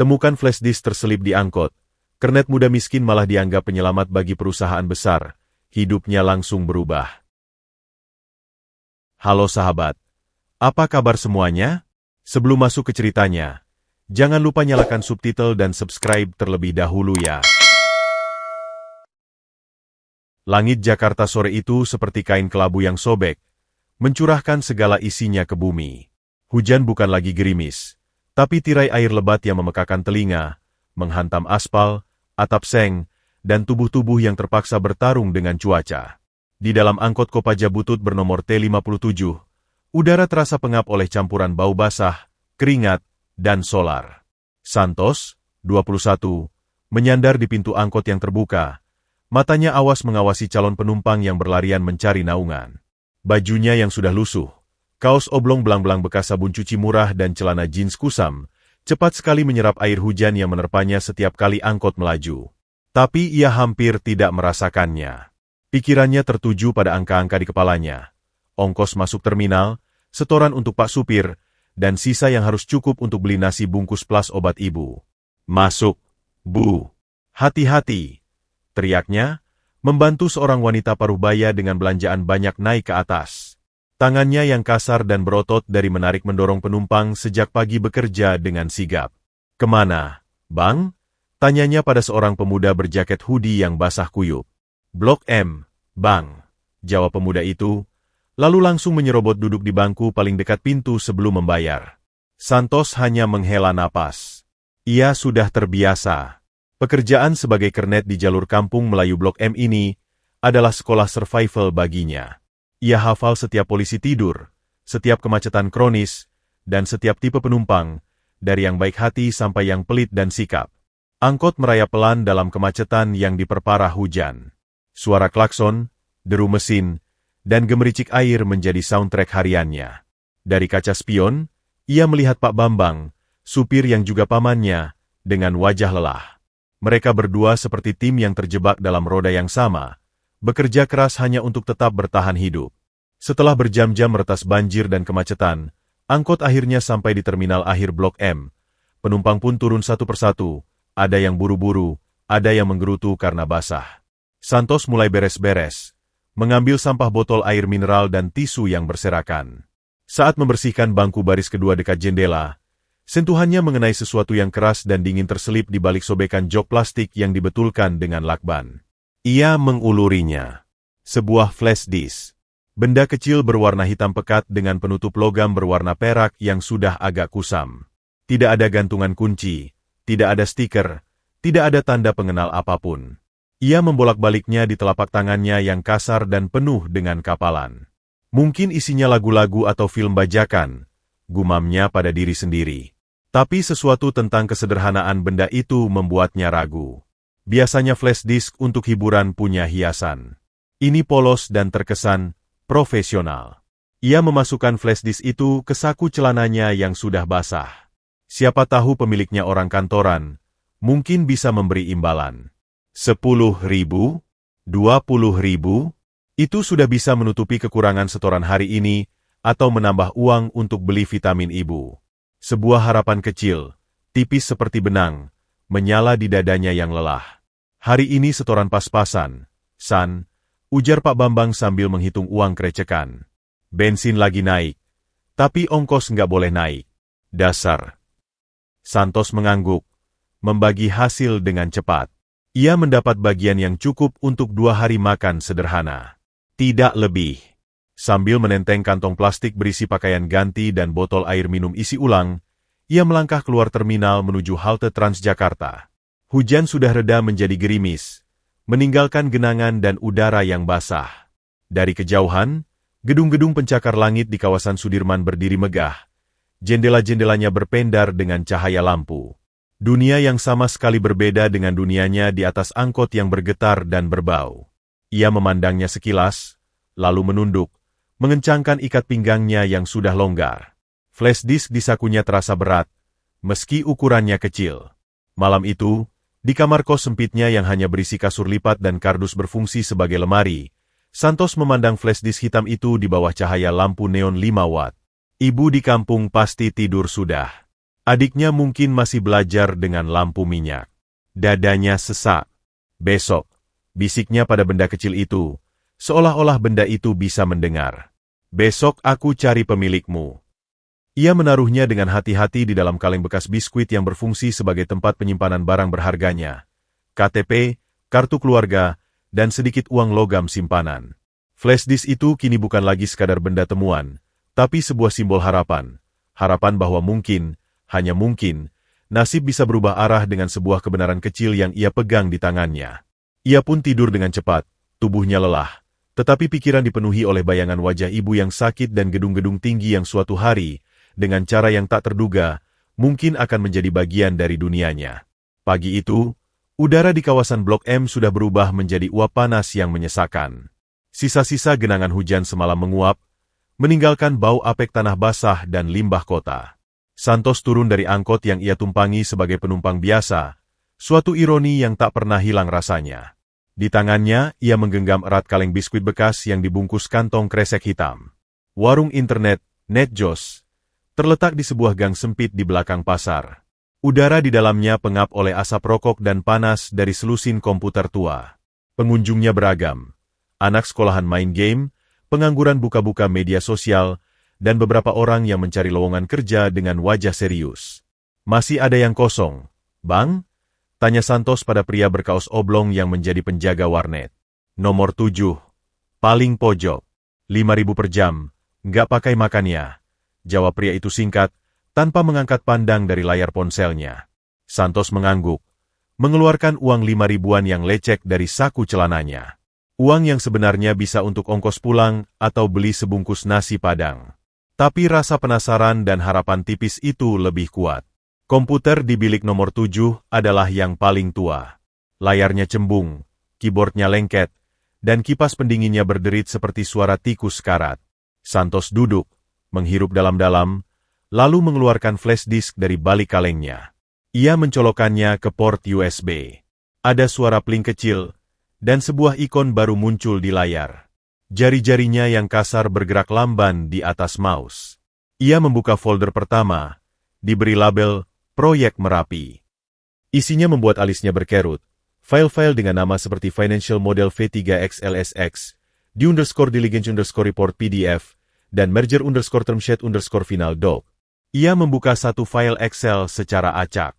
Temukan flash disk terselip di angkot. Kernet muda miskin malah dianggap penyelamat bagi perusahaan besar. Hidupnya langsung berubah. Halo sahabat, apa kabar semuanya? Sebelum masuk ke ceritanya, jangan lupa nyalakan subtitle dan subscribe terlebih dahulu ya. Langit Jakarta sore itu seperti kain kelabu yang sobek, mencurahkan segala isinya ke bumi. Hujan bukan lagi gerimis, tapi tirai air lebat yang memekakan telinga, menghantam aspal, atap seng, dan tubuh-tubuh yang terpaksa bertarung dengan cuaca. Di dalam angkot Kopaja butut bernomor T57, udara terasa pengap oleh campuran bau basah, keringat, dan solar. Santos, 21, menyandar di pintu angkot yang terbuka. Matanya awas mengawasi calon penumpang yang berlarian mencari naungan. Bajunya yang sudah lusuh, kaos oblong belang-belang bekas sabun cuci murah dan celana jeans kusam, cepat sekali menyerap air hujan yang menerpanya setiap kali angkot melaju. Tapi ia hampir tidak merasakannya. Pikirannya tertuju pada angka-angka di kepalanya. Ongkos masuk terminal, setoran untuk Pak Supir, dan sisa yang harus cukup untuk beli nasi bungkus plus obat ibu. Masuk, Bu. Hati-hati, teriaknya, membantu seorang wanita paruh baya dengan belanjaan banyak naik ke atas. Tangannya yang kasar dan berotot dari menarik-mendorong penumpang sejak pagi bekerja dengan sigap. Kemana, Bang? Tanyanya pada seorang pemuda berjaket hoodie yang basah kuyup. Blok M, Bang, jawab pemuda itu, lalu langsung menyerobot duduk di bangku paling dekat pintu sebelum membayar. Santos hanya menghela napas. Ia sudah terbiasa. Pekerjaan sebagai kernet di jalur kampung Melayu Blok M ini adalah sekolah survival baginya. Ia hafal setiap polisi tidur, setiap kemacetan kronis, dan setiap tipe penumpang, dari yang baik hati sampai yang pelit dan sikap. Angkot merayap pelan dalam kemacetan yang diperparah hujan. Suara klakson, deru mesin, dan gemericik air menjadi soundtrack hariannya. Dari kaca spion, ia melihat Pak Bambang, supir yang juga pamannya, dengan wajah lelah. Mereka berdua seperti tim yang terjebak dalam roda yang sama, bekerja keras hanya untuk tetap bertahan hidup. Setelah berjam-jam meretas banjir dan kemacetan, angkot akhirnya sampai di terminal akhir Blok M. Penumpang pun turun satu persatu, ada yang buru-buru, ada yang menggerutu karena basah. Santos mulai beres-beres, mengambil sampah botol air mineral dan tisu yang berserakan. Saat membersihkan bangku baris kedua dekat jendela, sentuhannya mengenai sesuatu yang keras dan dingin terselip di balik sobekan jok plastik yang dibetulkan dengan lakban. Ia mengulurinya. Sebuah flash disk. Benda kecil berwarna hitam pekat dengan penutup logam berwarna perak yang sudah agak kusam. Tidak ada gantungan kunci, tidak ada stiker, tidak ada tanda pengenal apapun. Ia membolak-baliknya di telapak tangannya yang kasar dan penuh dengan kapalan. Mungkin isinya lagu-lagu atau film bajakan, gumamnya pada diri sendiri. Tapi sesuatu tentang kesederhanaan benda itu membuatnya ragu. Biasanya flash disk untuk hiburan punya hiasan. Ini polos dan terkesan profesional. Ia memasukkan flash disk itu ke saku celananya yang sudah basah. Siapa tahu pemiliknya orang kantoran, mungkin bisa memberi imbalan. 10.000, 20.000, itu sudah bisa menutupi kekurangan setoran hari ini atau menambah uang untuk beli vitamin ibu. Sebuah harapan kecil, tipis seperti benang, menyala di dadanya yang lelah. Hari ini setoran pas-pasan, San, ujar Pak Bambang sambil menghitung uang krecekan. Bensin lagi naik, tapi ongkos nggak boleh naik. Dasar. Santos mengangguk, membagi hasil dengan cepat. Ia mendapat bagian yang cukup untuk 2 hari makan sederhana. Tidak lebih. Sambil menenteng kantong plastik berisi pakaian ganti dan botol air minum isi ulang, ia melangkah keluar terminal menuju halte Transjakarta. Hujan sudah reda menjadi gerimis, meninggalkan genangan dan udara yang basah. Dari kejauhan, gedung-gedung pencakar langit di kawasan Sudirman berdiri megah. Jendela-jendelanya berpendar dengan cahaya lampu. Dunia yang sama sekali berbeda dengan dunianya di atas angkot yang bergetar dan berbau. Ia memandangnya sekilas, lalu menunduk, mengencangkan ikat pinggangnya yang sudah longgar. Flash disk di sakunya terasa berat, meski ukurannya kecil. Malam itu, di kamar kos sempitnya yang hanya berisi kasur lipat dan kardus berfungsi sebagai lemari, Santos memandang flash disk hitam itu di bawah cahaya lampu neon 5 watt. Ibu di kampung pasti tidur sudah. Adiknya mungkin masih belajar dengan lampu minyak. Dadanya sesak. Besok, bisiknya pada benda kecil itu, seolah-olah benda itu bisa mendengar. Besok aku cari pemilikmu. Ia menaruhnya dengan hati-hati di dalam kaleng bekas biskuit yang berfungsi sebagai tempat penyimpanan barang berharganya. KTP, kartu keluarga, dan sedikit uang logam simpanan. Flash disk itu kini bukan lagi sekadar benda temuan, tapi sebuah simbol harapan. Harapan bahwa mungkin, hanya mungkin, nasib bisa berubah arah dengan sebuah kebenaran kecil yang ia pegang di tangannya. Ia pun tidur dengan cepat, tubuhnya lelah, tetapi pikiran dipenuhi oleh bayangan wajah ibu yang sakit dan gedung-gedung tinggi yang suatu hari, dengan cara yang tak terduga, mungkin akan menjadi bagian dari dunianya. Pagi itu, udara di kawasan Blok M sudah berubah menjadi uap panas yang menyesakan. Sisa-sisa genangan hujan semalam menguap, meninggalkan bau apek tanah basah dan limbah kota. Santos turun dari angkot yang ia tumpangi sebagai penumpang biasa, suatu ironi yang tak pernah hilang rasanya. Di tangannya, ia menggenggam erat kaleng biskuit bekas yang dibungkus kantong kresek hitam. Warung internet, NetJoss, terletak di sebuah gang sempit di belakang pasar. Udara di dalamnya pengap oleh asap rokok dan panas dari selusin komputer tua. Pengunjungnya beragam. Anak sekolahan main game, pengangguran buka-buka media sosial, dan beberapa orang yang mencari lowongan kerja dengan wajah serius. Masih ada yang kosong, Bang? Tanya Santos pada pria berkaos oblong yang menjadi penjaga warnet. Nomor 7. Paling pojok. 5.000 per jam. Nggak pakai makannya. Jawab pria itu singkat, tanpa mengangkat pandang dari layar ponselnya. Santos mengangguk, mengeluarkan uang 5.000-an yang lecek dari saku celananya. Uang yang sebenarnya bisa untuk ongkos pulang atau beli sebungkus nasi padang. Tapi rasa penasaran dan harapan tipis itu lebih kuat. Komputer di bilik nomor 7 adalah yang paling tua. Layarnya cembung, keyboardnya lengket, dan kipas pendinginnya berderit seperti suara tikus karat. Santos duduk, menghirup dalam-dalam, lalu mengeluarkan flash disk dari balik kalengnya. Ia mencolokkannya ke port USB. Ada suara pling kecil, dan sebuah ikon baru muncul di layar. Jari-jarinya yang kasar bergerak lamban di atas mouse. Ia membuka folder pertama, diberi label Proyek Merapi. Isinya membuat alisnya berkerut. File-file dengan nama seperti Financial Model V3XLSX, D_Diligence_Report PDF, dan Merger_Term Sheet_Final Doc. Ia membuka satu file Excel secara acak.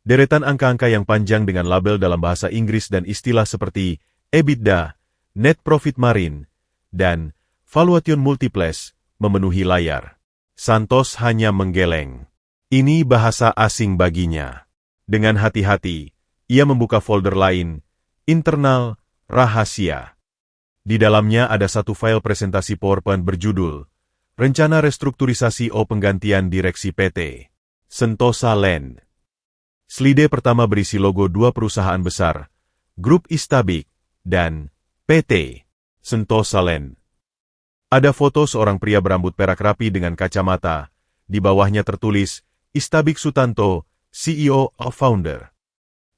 Deretan angka-angka yang panjang dengan label dalam bahasa Inggris dan istilah seperti EBITDA, Net Profit Margin, dan Valuation Multiples memenuhi layar. Santos hanya menggeleng. Ini bahasa asing baginya. Dengan hati-hati, ia membuka folder lain, Internal Rahasia. Di dalamnya ada satu file presentasi PowerPoint berjudul Rencana Restrukturisasi Penggantian Direksi PT Sentosa Land. Slide pertama berisi logo dua perusahaan besar, Grup Istabik dan PT Sentosa Land. Ada foto seorang pria berambut perak rapi dengan kacamata. Di bawahnya tertulis, Istabik Sutanto, CEO of Founder.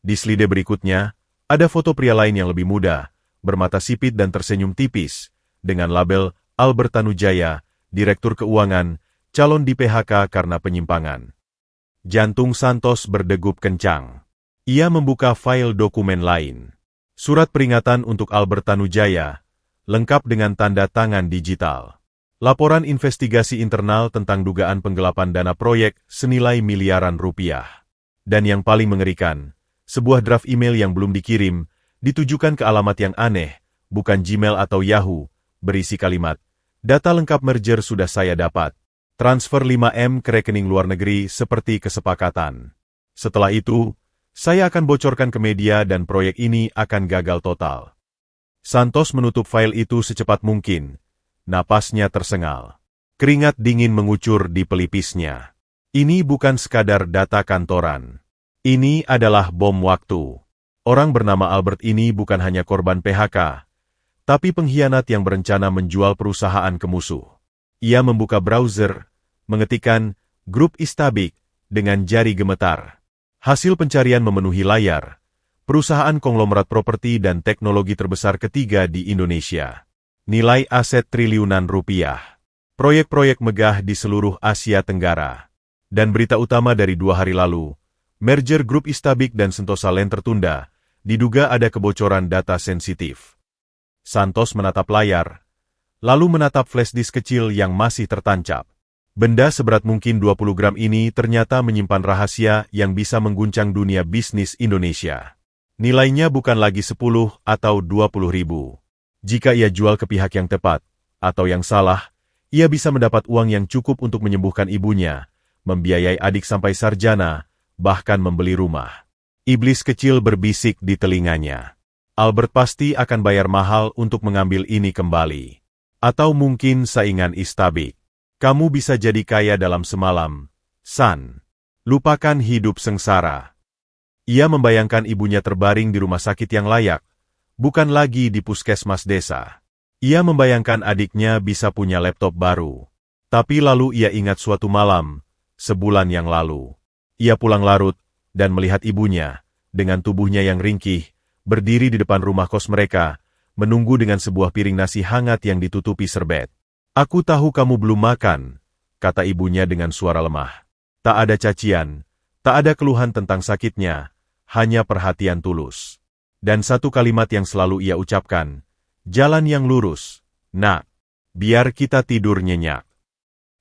Di slide berikutnya, ada foto pria lain yang lebih muda, bermata sipit dan tersenyum tipis, dengan label Albert Tanujaya, Direktur Keuangan, calon di PHK karena penyimpangan. Jantung Santos berdegup kencang. Ia membuka file dokumen lain. Surat peringatan untuk Albert Tanujaya, lengkap dengan tanda tangan digital. Laporan investigasi internal tentang dugaan penggelapan dana proyek senilai miliaran rupiah. Dan yang paling mengerikan, sebuah draft email yang belum dikirim, ditujukan ke alamat yang aneh, bukan Gmail atau Yahoo, berisi kalimat, data lengkap merger sudah saya dapat. Transfer 5M ke rekening luar negeri seperti kesepakatan. Setelah itu, saya akan bocorkan ke media dan proyek ini akan gagal total. Santos menutup file itu secepat mungkin. Napasnya tersengal. Keringat dingin mengucur di pelipisnya. Ini bukan sekadar data kantoran. Ini adalah bom waktu. Orang bernama Albert ini bukan hanya korban PHK, tapi pengkhianat yang berencana menjual perusahaan ke musuh. Ia membuka browser, mengetikkan Grup Istabik dengan jari gemetar. Hasil pencarian memenuhi layar. Perusahaan konglomerat properti dan teknologi terbesar ketiga di Indonesia. Nilai aset triliunan rupiah. Proyek-proyek megah di seluruh Asia Tenggara. Dan berita utama dari 2 hari lalu, merger grup Istabik dan Sentosa Land tertunda, diduga ada kebocoran data sensitif. Santos menatap layar, lalu menatap flash disk kecil yang masih tertancap. Benda seberat mungkin 20 gram ini ternyata menyimpan rahasia yang bisa mengguncang dunia bisnis Indonesia. Nilainya bukan lagi 10 atau 20 ribu. Jika ia jual ke pihak yang tepat, atau yang salah, ia bisa mendapat uang yang cukup untuk menyembuhkan ibunya, membiayai adik sampai sarjana, bahkan membeli rumah. Iblis kecil berbisik di telinganya. Albert pasti akan bayar mahal untuk mengambil ini kembali. Atau mungkin saingan Istabik. Kamu bisa jadi kaya dalam semalam, San. Lupakan hidup sengsara. Ia membayangkan ibunya terbaring di rumah sakit yang layak, bukan lagi di puskesmas desa. Ia membayangkan adiknya bisa punya laptop baru. Tapi lalu ia ingat suatu malam, sebulan yang lalu. Ia pulang larut, dan melihat ibunya, dengan tubuhnya yang ringkih, berdiri di depan rumah kos mereka, menunggu dengan sebuah piring nasi hangat yang ditutupi serbet. Aku tahu kamu belum makan, kata ibunya dengan suara lemah. Tak ada cacian, tak ada keluhan tentang sakitnya, hanya perhatian tulus. Dan satu kalimat yang selalu ia ucapkan, jalan yang lurus, nak, biar kita tidur nyenyak.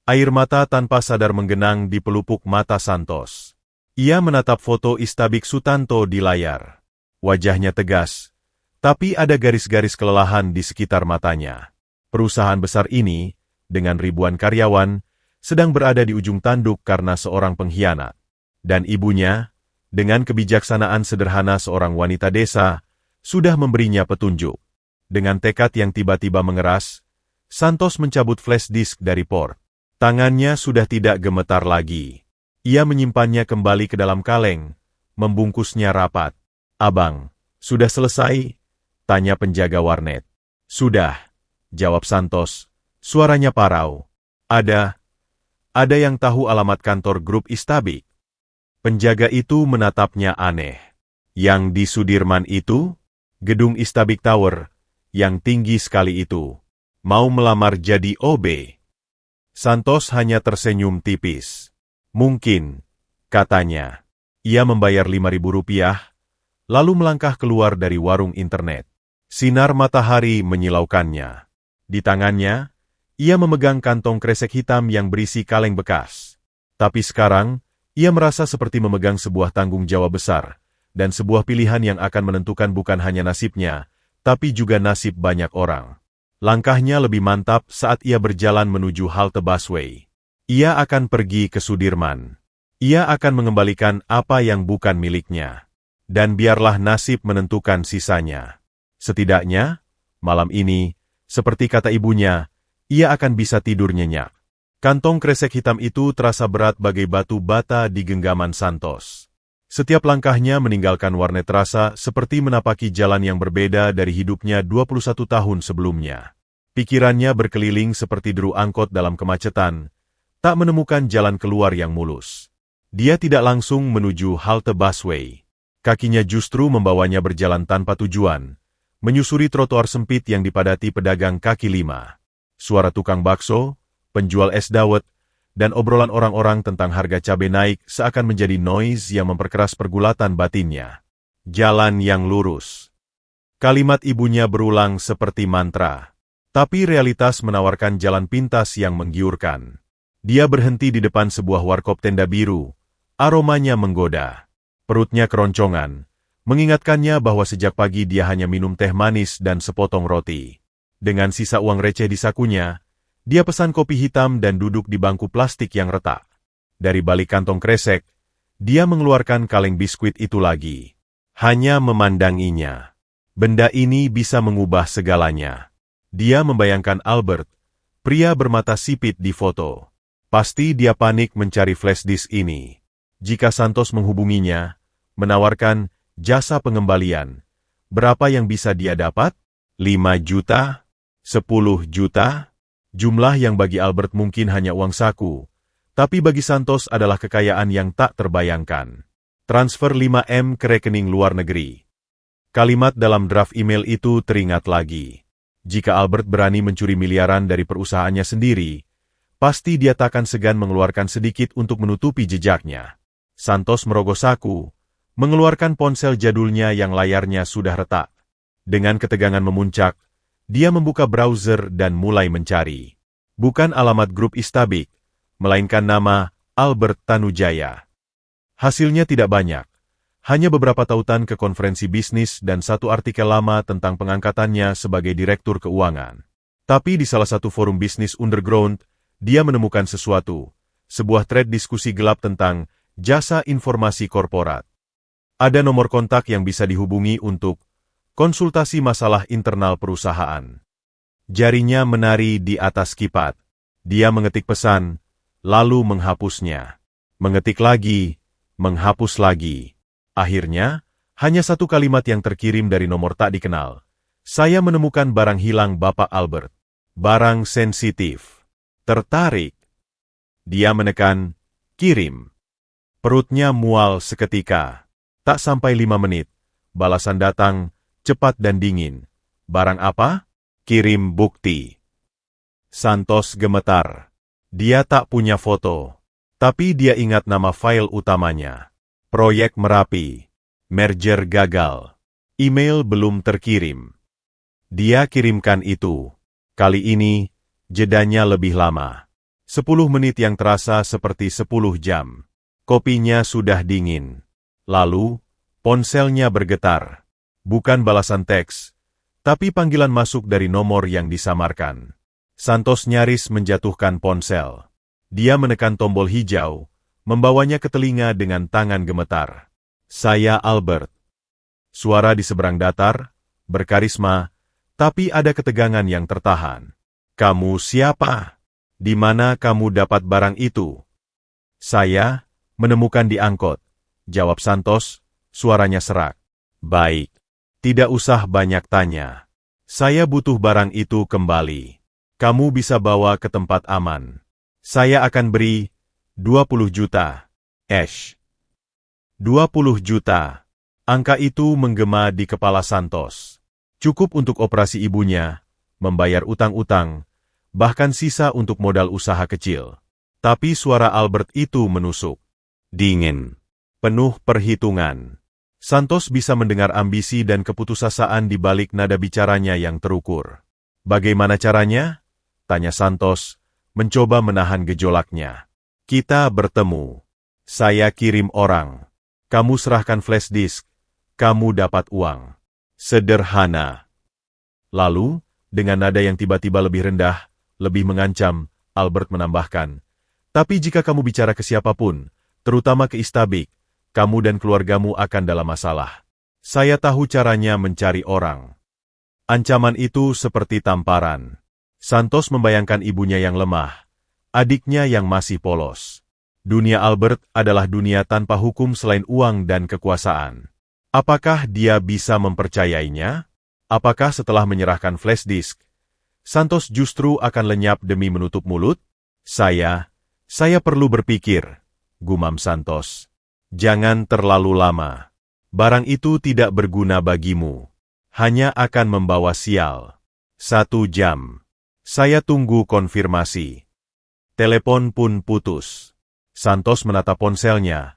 Air mata tanpa sadar menggenang di pelupuk mata Santos. Ia menatap foto Istabik Sutanto di layar. Wajahnya tegas, tapi ada garis-garis kelelahan di sekitar matanya. Perusahaan besar ini, dengan ribuan karyawan, sedang berada di ujung tanduk karena seorang pengkhianat. Dan ibunya, dengan kebijaksanaan sederhana seorang wanita desa, sudah memberinya petunjuk. Dengan tekad yang tiba-tiba mengeras, Santos mencabut flash disk dari port. Tangannya sudah tidak gemetar lagi. Ia menyimpannya kembali ke dalam kaleng, membungkusnya rapat. Abang, sudah selesai? Tanya penjaga warnet. Sudah, jawab Santos. Suaranya parau. Ada yang tahu alamat kantor grup Istabik? Penjaga itu menatapnya aneh. Yang di Sudirman itu? Gedung Istabik Tower, yang tinggi sekali itu. Mau melamar jadi OB? Santos hanya tersenyum tipis. Mungkin, katanya. Ia membayar Rp5.000, lalu melangkah keluar dari warung internet. Sinar matahari menyilaukannya. Di tangannya, ia memegang kantong kresek hitam yang berisi kaleng bekas. Tapi sekarang, ia merasa seperti memegang sebuah tanggung jawab besar, dan sebuah pilihan yang akan menentukan bukan hanya nasibnya, tapi juga nasib banyak orang. Langkahnya lebih mantap saat ia berjalan menuju halte busway. Ia akan pergi ke Sudirman. Ia akan mengembalikan apa yang bukan miliknya. Dan biarlah nasib menentukan sisanya. Setidaknya, malam ini, seperti kata ibunya, ia akan bisa tidur nyenyak. Kantong kresek hitam itu terasa berat bagai batu bata di genggaman Santos. Setiap langkahnya meninggalkan warnet terasa seperti menapaki jalan yang berbeda dari hidupnya 21 tahun sebelumnya. Pikirannya berkeliling seperti deru angkot dalam kemacetan, tak menemukan jalan keluar yang mulus. Dia tidak langsung menuju halte busway. Kakinya justru membawanya berjalan tanpa tujuan, menyusuri trotoar sempit yang dipadati pedagang kaki lima. Suara tukang bakso, penjual es dawet, dan obrolan orang-orang tentang harga cabai naik seakan menjadi noise yang memperkeras pergulatan batinnya. Jalan yang lurus. Kalimat ibunya berulang seperti mantra. Tapi realitas menawarkan jalan pintas yang menggiurkan. Dia berhenti di depan sebuah warkop tenda biru. Aromanya menggoda. Perutnya keroncongan, mengingatkannya bahwa sejak pagi dia hanya minum teh manis dan sepotong roti. Dengan sisa uang receh di sakunya, dia pesan kopi hitam dan duduk di bangku plastik yang retak. Dari balik kantong kresek, dia mengeluarkan kaleng biskuit itu lagi. Hanya memandanginya. Benda ini bisa mengubah segalanya. Dia membayangkan Albert, pria bermata sipit di foto. Pasti dia panik mencari flash disk ini. Jika Santos menghubunginya, menawarkan jasa pengembalian, berapa yang bisa dia dapat? 5 juta? 10 juta? Jumlah yang bagi Albert mungkin hanya uang saku, tapi bagi Santos adalah kekayaan yang tak terbayangkan. Transfer 5M ke rekening luar negeri. Kalimat dalam draft email itu teringat lagi. Jika Albert berani mencuri miliaran dari perusahaannya sendiri, Pasti dia takkan segan mengeluarkan sedikit untuk menutupi jejaknya. Santos merogoh saku, mengeluarkan ponsel jadulnya yang layarnya sudah retak. Dengan ketegangan memuncak, dia membuka browser dan mulai mencari. Bukan alamat grup Istabik, melainkan nama Albert Tanujaya. Hasilnya tidak banyak. Hanya beberapa tautan ke konferensi bisnis dan satu artikel lama tentang pengangkatannya sebagai direktur keuangan. Tapi di salah satu forum bisnis underground, dia menemukan sesuatu, sebuah thread diskusi gelap tentang jasa informasi korporat. Ada nomor kontak yang bisa dihubungi untuk konsultasi masalah internal perusahaan. Jarinya menari di atas kipat. Dia mengetik pesan, lalu menghapusnya. Mengetik lagi, menghapus lagi. Akhirnya, hanya satu kalimat yang terkirim dari nomor tak dikenal. Saya menemukan barang hilang Bapak Albert. Barang sensitif. Tertarik. Dia menekan, kirim. Perutnya mual seketika. Tak sampai 5 menit. Balasan datang, cepat dan dingin. Barang apa? Kirim bukti. Santos gemetar. Dia tak punya foto. Tapi dia ingat nama file utamanya. Proyek Merapi. Merger gagal. Email belum terkirim. Dia kirimkan itu. Kali ini, jedanya lebih lama. 10 menit yang terasa seperti 10 jam. Kopinya sudah dingin. Lalu, ponselnya bergetar. Bukan balasan teks, tapi panggilan masuk dari nomor yang disamarkan. Santos nyaris menjatuhkan ponsel. Dia menekan tombol hijau, membawanya ke telinga dengan tangan gemetar. Saya Albert. Suara di seberang datar, berkarisma, tapi ada ketegangan yang tertahan. Kamu siapa? Di mana kamu dapat barang itu? Saya menemukan di angkot, jawab Santos, suaranya serak. Baik. Tidak usah banyak tanya. Saya butuh barang itu kembali. Kamu bisa bawa ke tempat aman. Saya akan beri 20 juta. 20 juta. Angka itu menggema di kepala Santos. Cukup untuk operasi ibunya, membayar utang-utang, bahkan sisa untuk modal usaha kecil. Tapi suara Albert itu menusuk. Dingin. Penuh perhitungan. Santos bisa mendengar ambisi dan keputusasaan di balik nada bicaranya yang terukur. Bagaimana caranya? Tanya Santos, mencoba menahan gejolaknya. Kita bertemu. Saya kirim orang. Kamu serahkan flash disk. Kamu dapat uang. Sederhana. Lalu, dengan nada yang tiba-tiba lebih rendah, lebih mengancam, Albert menambahkan. Tapi jika kamu bicara ke siapapun, terutama ke Istabik, kamu dan keluargamu akan dalam masalah. Saya tahu caranya mencari orang. Ancaman itu seperti tamparan. Santos membayangkan ibunya yang lemah, adiknya yang masih polos. Dunia Albert adalah dunia tanpa hukum selain uang dan kekuasaan. Apakah dia bisa mempercayainya? Apakah setelah menyerahkan flash disk, Santos justru akan lenyap demi menutup mulut? Saya perlu berpikir, gumam Santos. Jangan terlalu lama. Barang itu tidak berguna bagimu. Hanya akan membawa sial. 1 jam. Saya tunggu konfirmasi. Telepon pun putus. Santos menatap ponselnya,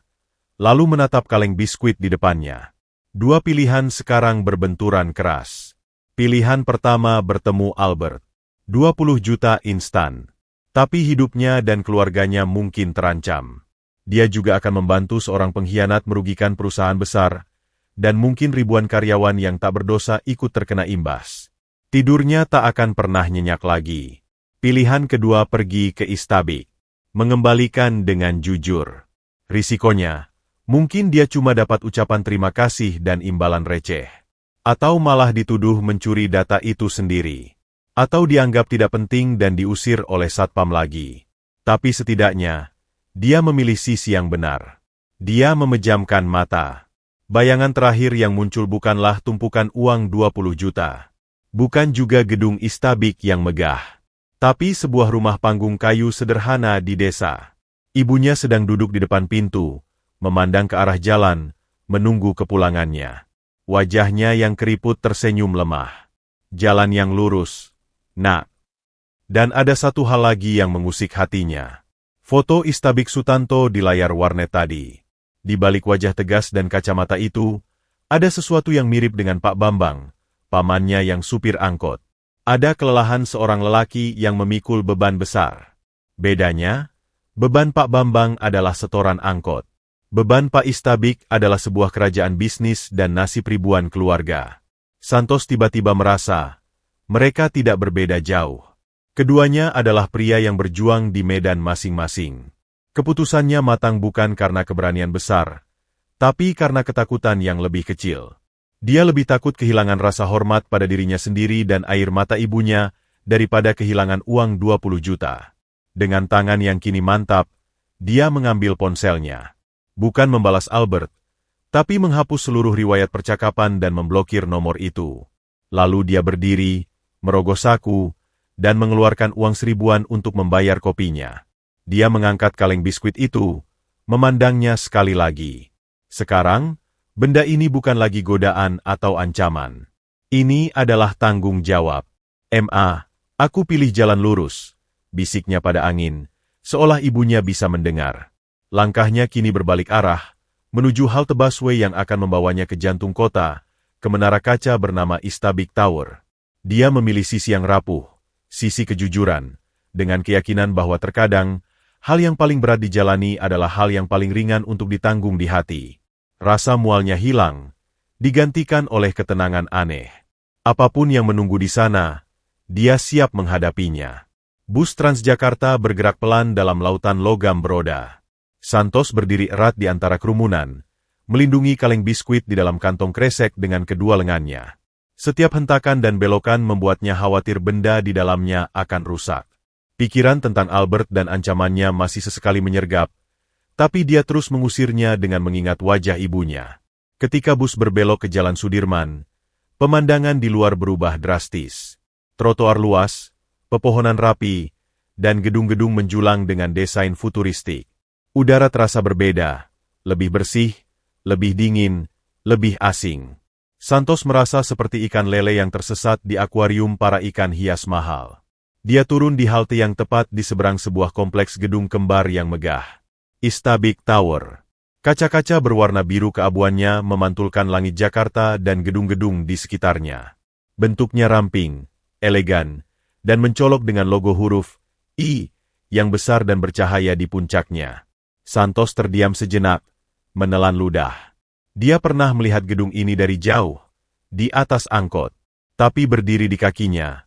lalu menatap kaleng biskuit di depannya. 2 pilihan sekarang berbenturan keras. Pilihan pertama bertemu Albert. 20 juta instan. Tapi hidupnya dan keluarganya mungkin terancam. Dia juga akan membantu seorang pengkhianat merugikan perusahaan besar, dan mungkin ribuan karyawan yang tak berdosa ikut terkena imbas. Tidurnya tak akan pernah nyenyak lagi. Pilihan kedua pergi ke Istabik. Mengembalikan dengan jujur. Risikonya, mungkin dia cuma dapat ucapan terima kasih dan imbalan receh. Atau malah dituduh mencuri data itu sendiri. Atau dianggap tidak penting dan diusir oleh Satpam lagi. Tapi setidaknya, dia memilih sisi yang benar. Dia memejamkan mata. Bayangan terakhir yang muncul bukanlah tumpukan uang 20 juta. Bukan juga gedung Istabik yang megah. Tapi sebuah rumah panggung kayu sederhana di desa. Ibunya sedang duduk di depan pintu, memandang ke arah jalan, menunggu kepulangannya. Wajahnya yang keriput tersenyum lemah. Jalan yang lurus, nak. Dan ada satu hal lagi yang mengusik hatinya. Foto Istabik Sutanto di layar warnet tadi. Di balik wajah tegas dan kacamata itu, ada sesuatu yang mirip dengan Pak Bambang, pamannya yang supir angkot. Ada kelelahan seorang lelaki yang memikul beban besar. Bedanya, beban Pak Bambang adalah setoran angkot. Beban Pak Istabik adalah sebuah kerajaan bisnis dan nasib ribuan keluarga. Santos tiba-tiba merasa, mereka tidak berbeda jauh. Keduanya adalah pria yang berjuang di medan masing-masing. Keputusannya matang bukan karena keberanian besar, tapi karena ketakutan yang lebih kecil. Dia lebih takut kehilangan rasa hormat pada dirinya sendiri dan air mata ibunya daripada kehilangan uang 20 juta. Dengan tangan yang kini mantap, dia mengambil ponselnya. Bukan membalas Albert, tapi menghapus seluruh riwayat percakapan dan memblokir nomor itu. Lalu dia berdiri, merogoh saku, dan mengeluarkan uang 1000-an untuk membayar kopinya. Dia mengangkat kaleng biskuit itu, memandangnya sekali lagi. Sekarang, benda ini bukan lagi godaan atau ancaman. Ini adalah tanggung jawab. "Ma, aku pilih jalan lurus," bisiknya pada angin, seolah ibunya bisa mendengar. Langkahnya kini berbalik arah, menuju halte busway yang akan membawanya ke jantung kota, ke menara kaca bernama Istabik Tower. Dia memilih sisi yang rapuh, sisi kejujuran, dengan keyakinan bahwa terkadang, hal yang paling berat dijalani adalah hal yang paling ringan untuk ditanggung di hati. Rasa mualnya hilang, digantikan oleh ketenangan aneh. Apapun yang menunggu di sana, dia siap menghadapinya. Bus Transjakarta bergerak pelan dalam lautan logam beroda. Santos berdiri erat di antara kerumunan, melindungi kaleng biskuit di dalam kantong kresek dengan kedua lengannya. Setiap hentakan dan belokan membuatnya khawatir benda di dalamnya akan rusak. Pikiran tentang Albert dan ancamannya masih sesekali menyergap, tapi dia terus mengusirnya dengan mengingat wajah ibunya. Ketika bus berbelok ke Jalan Sudirman, pemandangan di luar berubah drastis. Trotoar luas, pepohonan rapi, dan gedung-gedung menjulang dengan desain futuristik. Udara terasa berbeda, lebih bersih, lebih dingin, lebih asing. Santos merasa seperti ikan lele yang tersesat di akuarium para ikan hias mahal. Dia turun di halte yang tepat di seberang sebuah kompleks gedung kembar yang megah. Istabik Tower. Kaca-kaca berwarna biru keabuannya memantulkan langit Jakarta dan gedung-gedung di sekitarnya. Bentuknya ramping, elegan, dan mencolok dengan logo huruf I yang besar dan bercahaya di puncaknya. Santos terdiam sejenak, menelan ludah. Dia pernah melihat gedung ini dari jauh, di atas angkot, tapi berdiri di kakinya.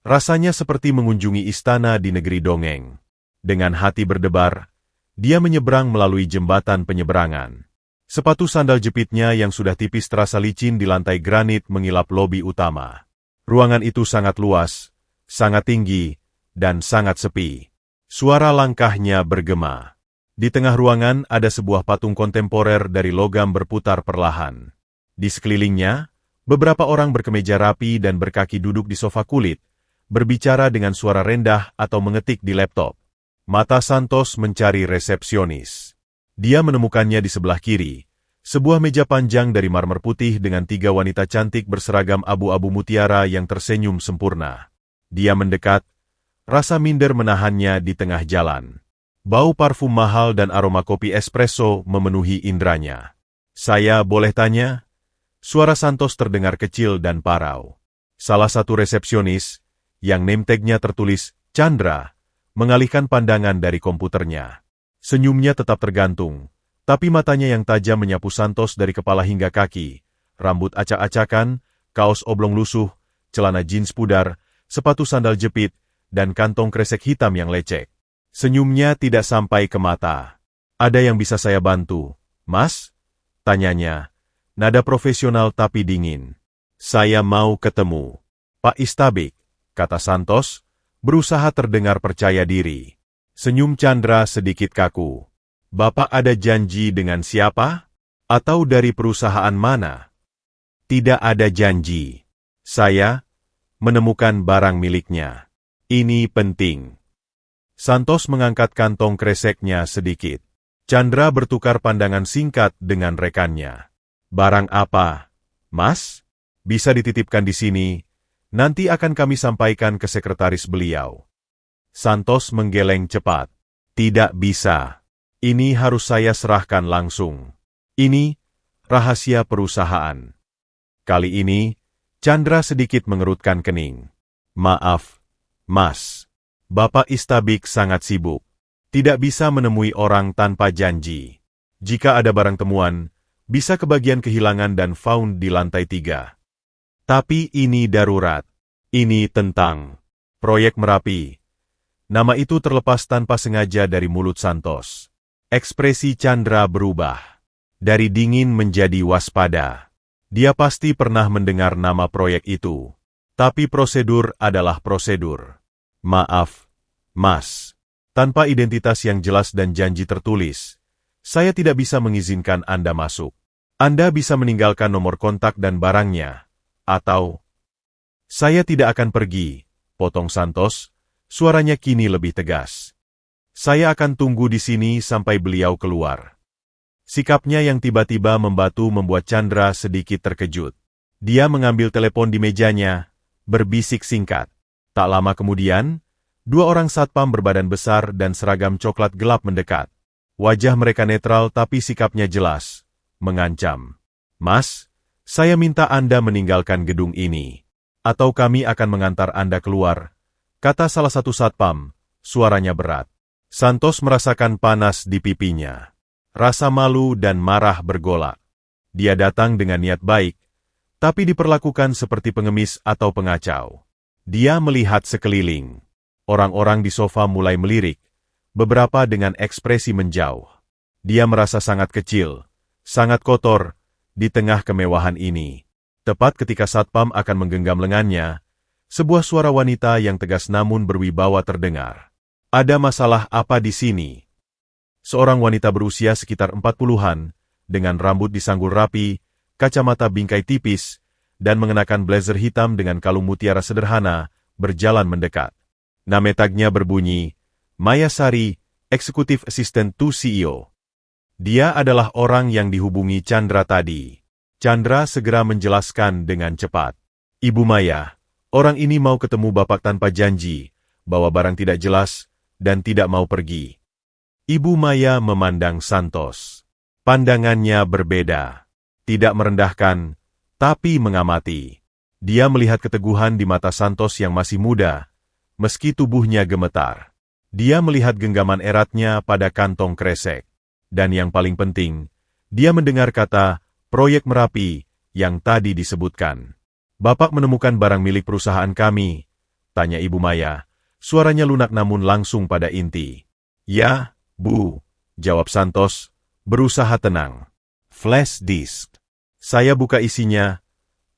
Rasanya seperti mengunjungi istana di negeri dongeng. Dengan hati berdebar, dia menyeberang melalui jembatan penyeberangan. Sepatu sandal jepitnya yang sudah tipis terasa licin di lantai granit mengilap lobi utama. Ruangan itu sangat luas, sangat tinggi, dan sangat sepi. Suara langkahnya bergema. Di tengah ruangan ada sebuah patung kontemporer dari logam berputar perlahan. Di sekelilingnya, beberapa orang berkemeja rapi dan berkaki duduk di sofa kulit, berbicara dengan suara rendah atau mengetik di laptop. Mata Santos mencari resepsionis. Dia menemukannya di sebelah kiri, sebuah meja panjang dari marmer putih dengan 3 wanita cantik berseragam abu-abu mutiara yang tersenyum sempurna. Dia mendekat, rasa minder menahannya di tengah jalan. Bau parfum mahal dan aroma kopi espresso memenuhi indranya. "Saya boleh tanya?" Suara Santos terdengar kecil dan parau. Salah satu resepsionis, yang name tag-nya tertulis Chandra, mengalihkan pandangan dari komputernya. Senyumnya tetap tergantung, tapi matanya yang tajam menyapu Santos dari kepala hingga kaki. Rambut acak-acakan, kaos oblong lusuh, celana jeans pudar, sepatu sandal jepit, dan kantong kresek hitam yang lecek. Senyumnya tidak sampai ke mata. "Ada yang bisa saya bantu, Mas?" tanyanya. Nada profesional tapi dingin. "Saya mau ketemu Pak Istabik," kata Santos, berusaha terdengar percaya diri. Senyum Chandra sedikit kaku. "Bapak ada janji dengan siapa? Atau dari perusahaan mana?" "Tidak ada janji. Saya menemukan barang miliknya. Ini penting." Santos mengangkat kantong kreseknya sedikit. Chandra bertukar pandangan singkat dengan rekannya. "Barang apa, Mas? Bisa dititipkan di sini, nanti akan kami sampaikan ke sekretaris beliau." Santos menggeleng cepat. Tidak bisa. Ini harus saya serahkan langsung. Ini rahasia perusahaan. Kali ini, Chandra sedikit mengerutkan kening. Maaf, Mas. Bapak Istabik sangat sibuk. Tidak bisa menemui orang tanpa janji. Jika ada barang temuan, bisa kebagian kehilangan dan found di lantai 3. Tapi ini darurat. Ini tentang proyek Merapi. Nama itu terlepas tanpa sengaja dari mulut Santos. Ekspresi Chandra berubah. Dari dingin menjadi waspada. Dia pasti pernah mendengar nama proyek itu. Tapi prosedur adalah prosedur. Maaf, Mas. Tanpa identitas yang jelas dan janji tertulis, saya tidak bisa mengizinkan Anda masuk. Anda bisa meninggalkan nomor kontak dan barangnya. Atau, saya tidak akan pergi, potong Santos. Suaranya kini lebih tegas. Saya akan tunggu di sini sampai beliau keluar. Sikapnya yang tiba-tiba membatu membuat Chandra sedikit terkejut. Dia mengambil telepon di mejanya, berbisik singkat. Tak lama kemudian, 2 orang satpam berbadan besar dan seragam coklat gelap mendekat. Wajah mereka netral tapi sikapnya jelas, mengancam. Mas, saya minta Anda meninggalkan gedung ini. Atau kami akan mengantar Anda keluar, kata salah satu satpam, suaranya berat. Santos merasakan panas di pipinya. Rasa malu dan marah bergolak. Dia datang dengan niat baik, tapi diperlakukan seperti pengemis atau pengacau. Dia melihat sekeliling. Orang-orang di sofa mulai melirik, beberapa dengan ekspresi menjauh. Dia merasa sangat kecil, sangat kotor, di tengah kemewahan ini. Tepat ketika satpam akan menggenggam lengannya, sebuah suara wanita yang tegas namun berwibawa terdengar. Ada masalah apa di sini? Seorang wanita berusia sekitar 40-an, dengan rambut disanggul rapi, kacamata bingkai tipis, dan mengenakan blazer hitam dengan kalung mutiara sederhana, berjalan mendekat. Nama tagnya berbunyi, Maya Sari, Executive Assistant to CEO. Dia adalah orang yang dihubungi Chandra tadi. Chandra segera menjelaskan dengan cepat. Ibu Maya, orang ini mau ketemu Bapak tanpa janji, bawa barang tidak jelas, dan tidak mau pergi. Ibu Maya memandang Santos. Pandangannya berbeda. Tidak merendahkan, tapi mengamati. Dia melihat keteguhan di mata Santos yang masih muda, meski tubuhnya gemetar. Dia melihat genggaman eratnya pada kantong kresek. Dan yang paling penting, dia mendengar kata, proyek Merapi, yang tadi disebutkan. Bapak menemukan barang milik perusahaan kami, tanya Ibu Maya. Suaranya lunak namun langsung pada inti. Ya, Bu, jawab Santos, berusaha tenang. Flash disk. Saya buka isinya,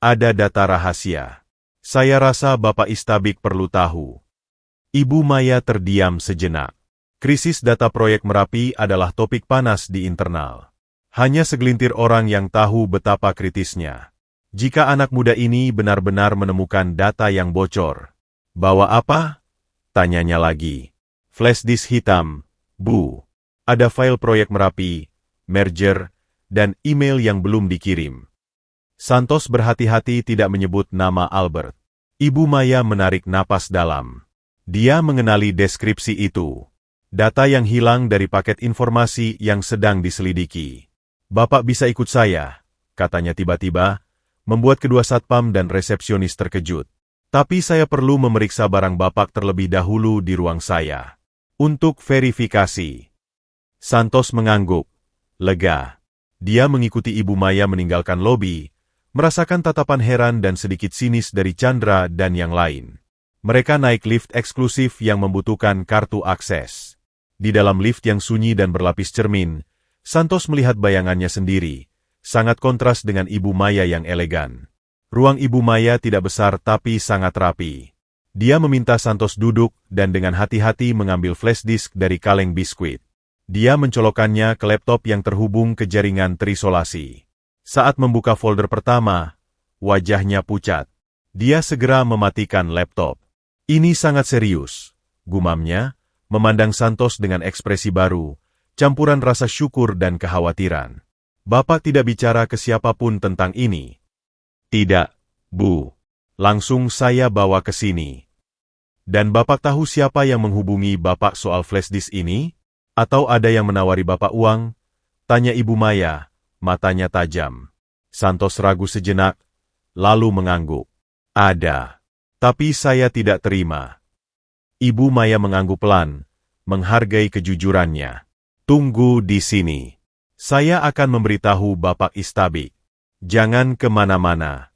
ada data rahasia. Saya rasa Bapak Istabik perlu tahu. Ibu Maya terdiam sejenak. Krisis data proyek Merapi adalah topik panas di internal. Hanya segelintir orang yang tahu betapa kritisnya. Jika anak muda ini benar-benar menemukan data yang bocor. Bawa apa? Tanyanya lagi. Flash disk hitam, Bu. Ada file proyek Merapi, merger, dan email yang belum dikirim. Santos berhati-hati tidak menyebut nama Albert. Ibu Maya menarik napas dalam. Dia mengenali deskripsi itu. Data yang hilang dari paket informasi yang sedang diselidiki. Bapak bisa ikut saya, katanya tiba-tiba, membuat kedua satpam dan resepsionis terkejut. Tapi saya perlu memeriksa barang Bapak terlebih dahulu di ruang saya. Untuk verifikasi. Santos mengangguk. Lega. Dia mengikuti Ibu Maya meninggalkan lobi, merasakan tatapan heran dan sedikit sinis dari Chandra dan yang lain. Mereka naik lift eksklusif yang membutuhkan kartu akses. Di dalam lift yang sunyi dan berlapis cermin, Santos melihat bayangannya sendiri, sangat kontras dengan Ibu Maya yang elegan. Ruang Ibu Maya tidak besar tapi sangat rapi. Dia meminta Santos duduk dan dengan hati-hati mengambil flash disk dari kaleng biskuit. Dia mencolokkannya ke laptop yang terhubung ke jaringan terisolasi. Saat membuka folder pertama, wajahnya pucat. Dia segera mematikan laptop. Ini sangat serius, gumamnya, memandang Santos dengan ekspresi baru, campuran rasa syukur dan kekhawatiran. Bapak tidak bicara ke siapapun tentang ini. Tidak, Bu. Langsung saya bawa ke sini. Dan Bapak tahu siapa yang menghubungi Bapak soal flash disk ini? Atau ada yang menawari Bapak uang? Tanya Ibu Maya, matanya tajam. Santos ragu sejenak, lalu mengangguk. Ada. Tapi saya tidak terima. Ibu Maya mengangguk pelan, menghargai kejujurannya. Tunggu di sini. Saya akan memberitahu Bapak Istabik. Jangan kemana-mana.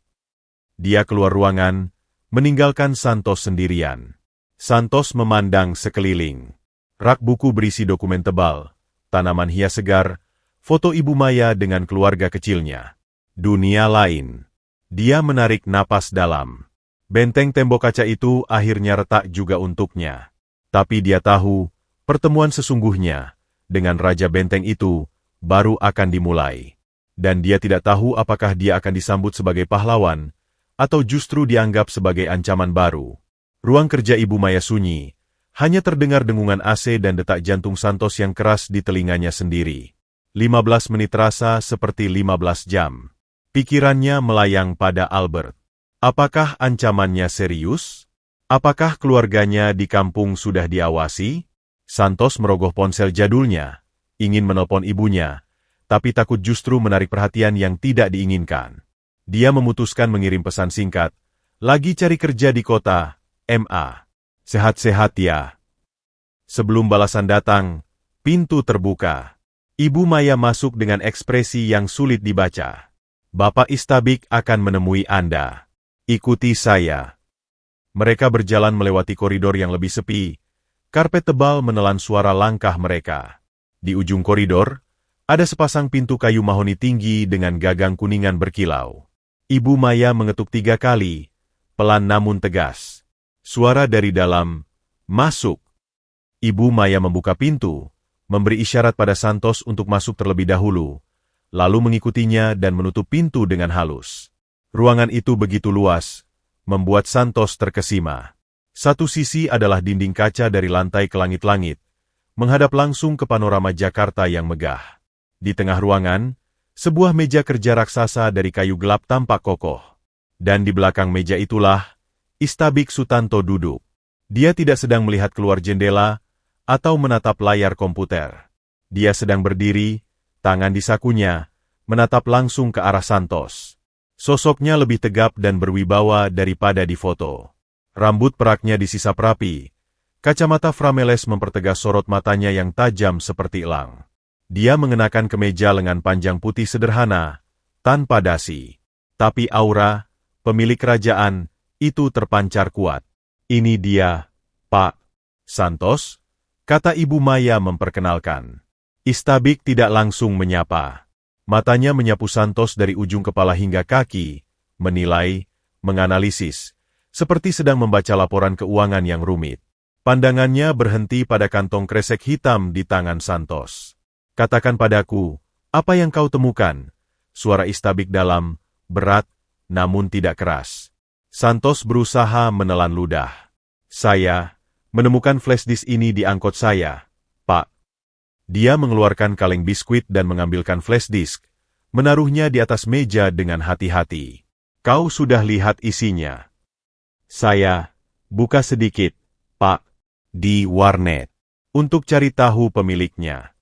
Dia keluar ruangan, meninggalkan Santos sendirian. Santos memandang sekeliling. Rak buku berisi dokumen tebal, tanaman hias segar, foto Ibu Maya dengan keluarga kecilnya. Dunia lain. Dia menarik napas dalam. Benteng tembok kaca itu akhirnya retak juga untuknya. Tapi dia tahu, pertemuan sesungguhnya dengan Raja Benteng itu baru akan dimulai. Dan dia tidak tahu apakah dia akan disambut sebagai pahlawan, atau justru dianggap sebagai ancaman baru. Ruang kerja Ibu Maya sunyi, hanya terdengar dengungan AC dan detak jantung Santos yang keras di telinganya sendiri. 15 menit terasa seperti 15 jam. Pikirannya melayang pada Albert. Apakah ancamannya serius? Apakah keluarganya di kampung sudah diawasi? Santos merogoh ponsel jadulnya, ingin menelpon ibunya, tapi takut justru menarik perhatian yang tidak diinginkan. Dia memutuskan mengirim pesan singkat, lagi cari kerja di kota, MA. Sehat-sehat ya. Sebelum balasan datang, pintu terbuka. Ibu Maya masuk dengan ekspresi yang sulit dibaca. Bapak Istabik akan menemui Anda. Ikuti saya. Mereka berjalan melewati koridor yang lebih sepi. Karpet tebal menelan suara langkah mereka. Di ujung koridor, ada sepasang pintu kayu mahoni tinggi dengan gagang kuningan berkilau. Ibu Maya mengetuk 3 kali, pelan namun tegas. Suara dari dalam, masuk. Ibu Maya membuka pintu, memberi isyarat pada Santos untuk masuk terlebih dahulu, lalu mengikutinya dan menutup pintu dengan halus. Ruangan itu begitu luas, membuat Santos terkesima. Satu sisi adalah dinding kaca dari lantai ke langit-langit, menghadap langsung ke panorama Jakarta yang megah. Di tengah ruangan, sebuah meja kerja raksasa dari kayu gelap tampak kokoh. Dan di belakang meja itulah, Istabik Sutanto duduk. Dia tidak sedang melihat keluar jendela atau menatap layar komputer. Dia sedang berdiri, tangan di sakunya, menatap langsung ke arah Santos. Sosoknya lebih tegap dan berwibawa daripada di foto. Rambut peraknya disisap rapi. Kacamata frameles mempertegas sorot matanya yang tajam seperti elang. Dia mengenakan kemeja lengan panjang putih sederhana, tanpa dasi. Tapi aura, pemilik kerajaan, itu terpancar kuat. Ini dia, Pak Santos, kata Ibu Maya memperkenalkan. Istabik tidak langsung menyapa. Matanya menyapu Santos dari ujung kepala hingga kaki, menilai, menganalisis, seperti sedang membaca laporan keuangan yang rumit. Pandangannya berhenti pada kantong kresek hitam di tangan Santos. Katakan padaku, apa yang kau temukan? Suara Istabik dalam, berat, namun tidak keras. Santos berusaha menelan ludah. Saya menemukan flash disk ini di angkot saya, Pak. Dia mengeluarkan kaleng biskuit dan mengambilkan flash disk, menaruhnya di atas meja dengan hati-hati. Kau sudah lihat isinya? Saya buka sedikit, Pak, di warnet, untuk cari tahu pemiliknya.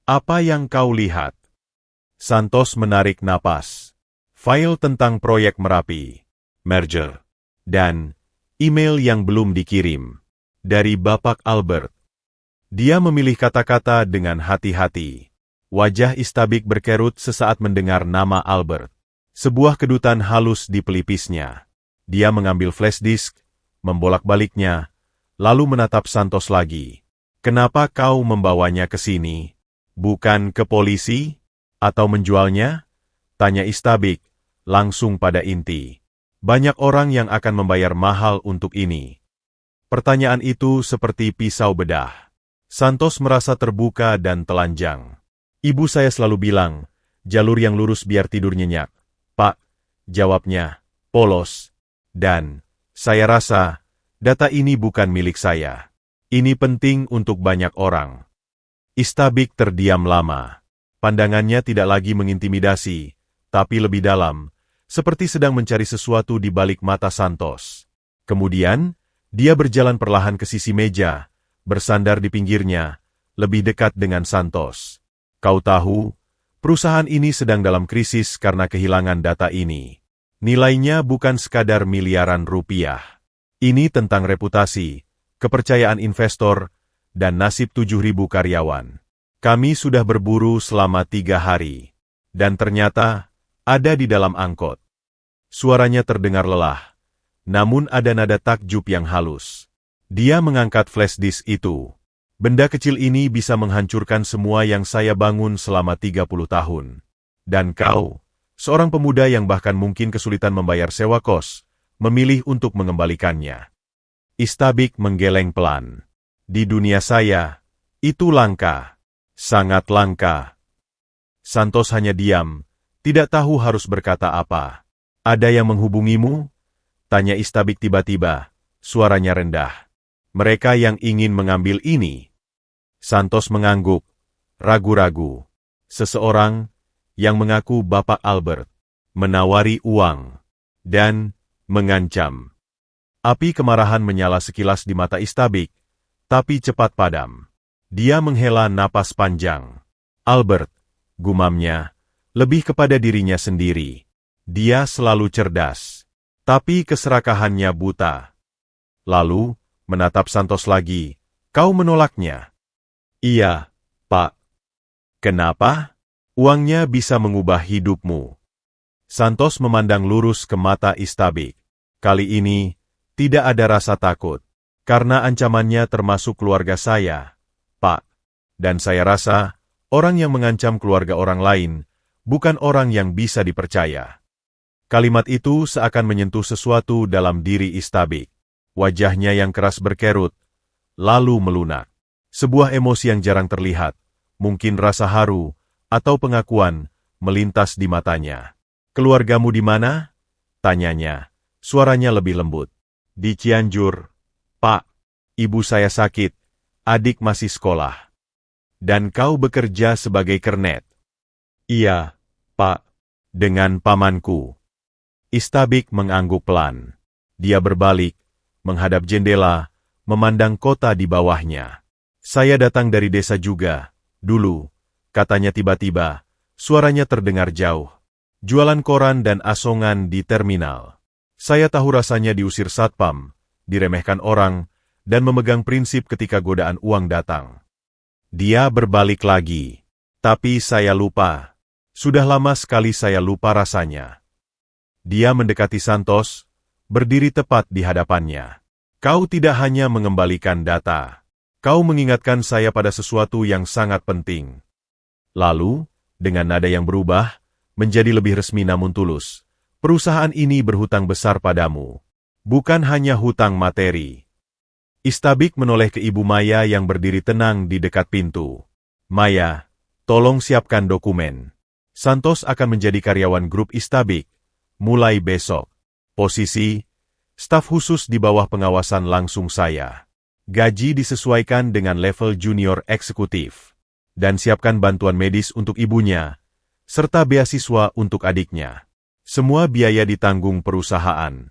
Apa yang kau lihat? Santos menarik napas. File tentang proyek Merapi, merger, dan email yang belum dikirim. Dari Bapak Albert. Dia memilih kata-kata dengan hati-hati. Wajah Istabik berkerut sesaat mendengar nama Albert. Sebuah kedutan halus di pelipisnya. Dia mengambil flash disk, membolak-baliknya, lalu menatap Santos lagi. Kenapa kau membawanya ke sini? Bukan ke polisi? Atau menjualnya? Tanya Istabik, langsung pada inti. Banyak orang yang akan membayar mahal untuk ini. Pertanyaan itu seperti pisau bedah. Santos merasa terbuka dan telanjang. Ibu saya selalu bilang, jalur yang lurus biar tidur nyenyak. Pak, jawabnya, polos. Dan, saya rasa, data ini bukan milik saya. Ini penting untuk banyak orang. Istabik terdiam lama. Pandangannya tidak lagi mengintimidasi, tapi lebih dalam, seperti sedang mencari sesuatu di balik mata Santos. Kemudian, Dia berjalan perlahan ke sisi meja, bersandar di pinggirnya, lebih dekat dengan Santos. Kau tahu, perusahaan ini sedang dalam krisis karena kehilangan data ini. Nilainya bukan sekadar miliaran rupiah. Ini tentang reputasi, kepercayaan investor, dan nasib 7.000 karyawan. Kami sudah berburu selama 3 hari. Dan ternyata, ada di dalam angkot. Suaranya terdengar lelah. Namun ada nada takjub yang halus. Dia mengangkat flash disk itu. Benda kecil ini bisa menghancurkan semua yang saya bangun selama 30 tahun. Dan kau, seorang pemuda yang bahkan mungkin kesulitan membayar sewa kos, memilih untuk mengembalikannya. Istabik menggeleng pelan. Di dunia saya, itu langka. Sangat langka. Santos hanya diam, tidak tahu harus berkata apa. Ada yang menghubungimu? Tanya Istabik tiba-tiba, suaranya rendah. Mereka yang ingin mengambil ini. Santos mengangguk, ragu-ragu. Seseorang yang mengaku Bapak Albert, menawari uang, dan mengancam. Api kemarahan menyala sekilas di mata Istabik, tapi cepat padam. Dia menghela napas panjang. Albert, gumamnya, lebih kepada dirinya sendiri. Dia selalu cerdas. Tapi keserakahannya buta. Lalu, menatap Santos lagi, kau menolaknya? Iya, Pak. Kenapa? Uangnya bisa mengubah hidupmu. Santos memandang lurus ke mata Istabik. Kali ini, tidak ada rasa takut. Karena ancamannya termasuk keluarga saya, Pak. Dan saya rasa, orang yang mengancam keluarga orang lain, bukan orang yang bisa dipercaya. Kalimat itu seakan menyentuh sesuatu dalam diri Istabik. Wajahnya yang keras berkerut, lalu melunak. Sebuah emosi yang jarang terlihat, mungkin rasa haru, atau pengakuan, melintas di matanya. Keluargamu di mana? Tanyanya, suaranya lebih lembut. Di Cianjur, Pak. Ibu saya sakit, adik masih sekolah. Dan kau bekerja sebagai kernet? Iya, Pak. Dengan pamanku. Istabik mengangguk pelan. Dia berbalik, menghadap jendela, memandang kota di bawahnya. Saya datang dari desa juga, dulu, katanya tiba-tiba, suaranya terdengar jauh. Jualan koran dan asongan di terminal. Saya tahu rasanya diusir satpam, diremehkan orang, dan memegang prinsip ketika godaan uang datang. Dia berbalik lagi. Tapi saya lupa. Sudah lama sekali saya lupa rasanya. Dia mendekati Santos, berdiri tepat di hadapannya. Kau tidak hanya mengembalikan data. Kau mengingatkan saya pada sesuatu yang sangat penting. Lalu, dengan nada yang berubah, menjadi lebih resmi namun tulus, perusahaan ini berhutang besar padamu. Bukan hanya hutang materi. Istabik menoleh ke Ibu Maya yang berdiri tenang di dekat pintu. Maya, tolong siapkan dokumen. Santos akan menjadi karyawan grup Istabik. Mulai besok. Posisi, staf khusus di bawah pengawasan langsung saya. Gaji disesuaikan dengan level junior eksekutif. Dan siapkan bantuan medis untuk ibunya, serta beasiswa untuk adiknya. Semua biaya ditanggung perusahaan.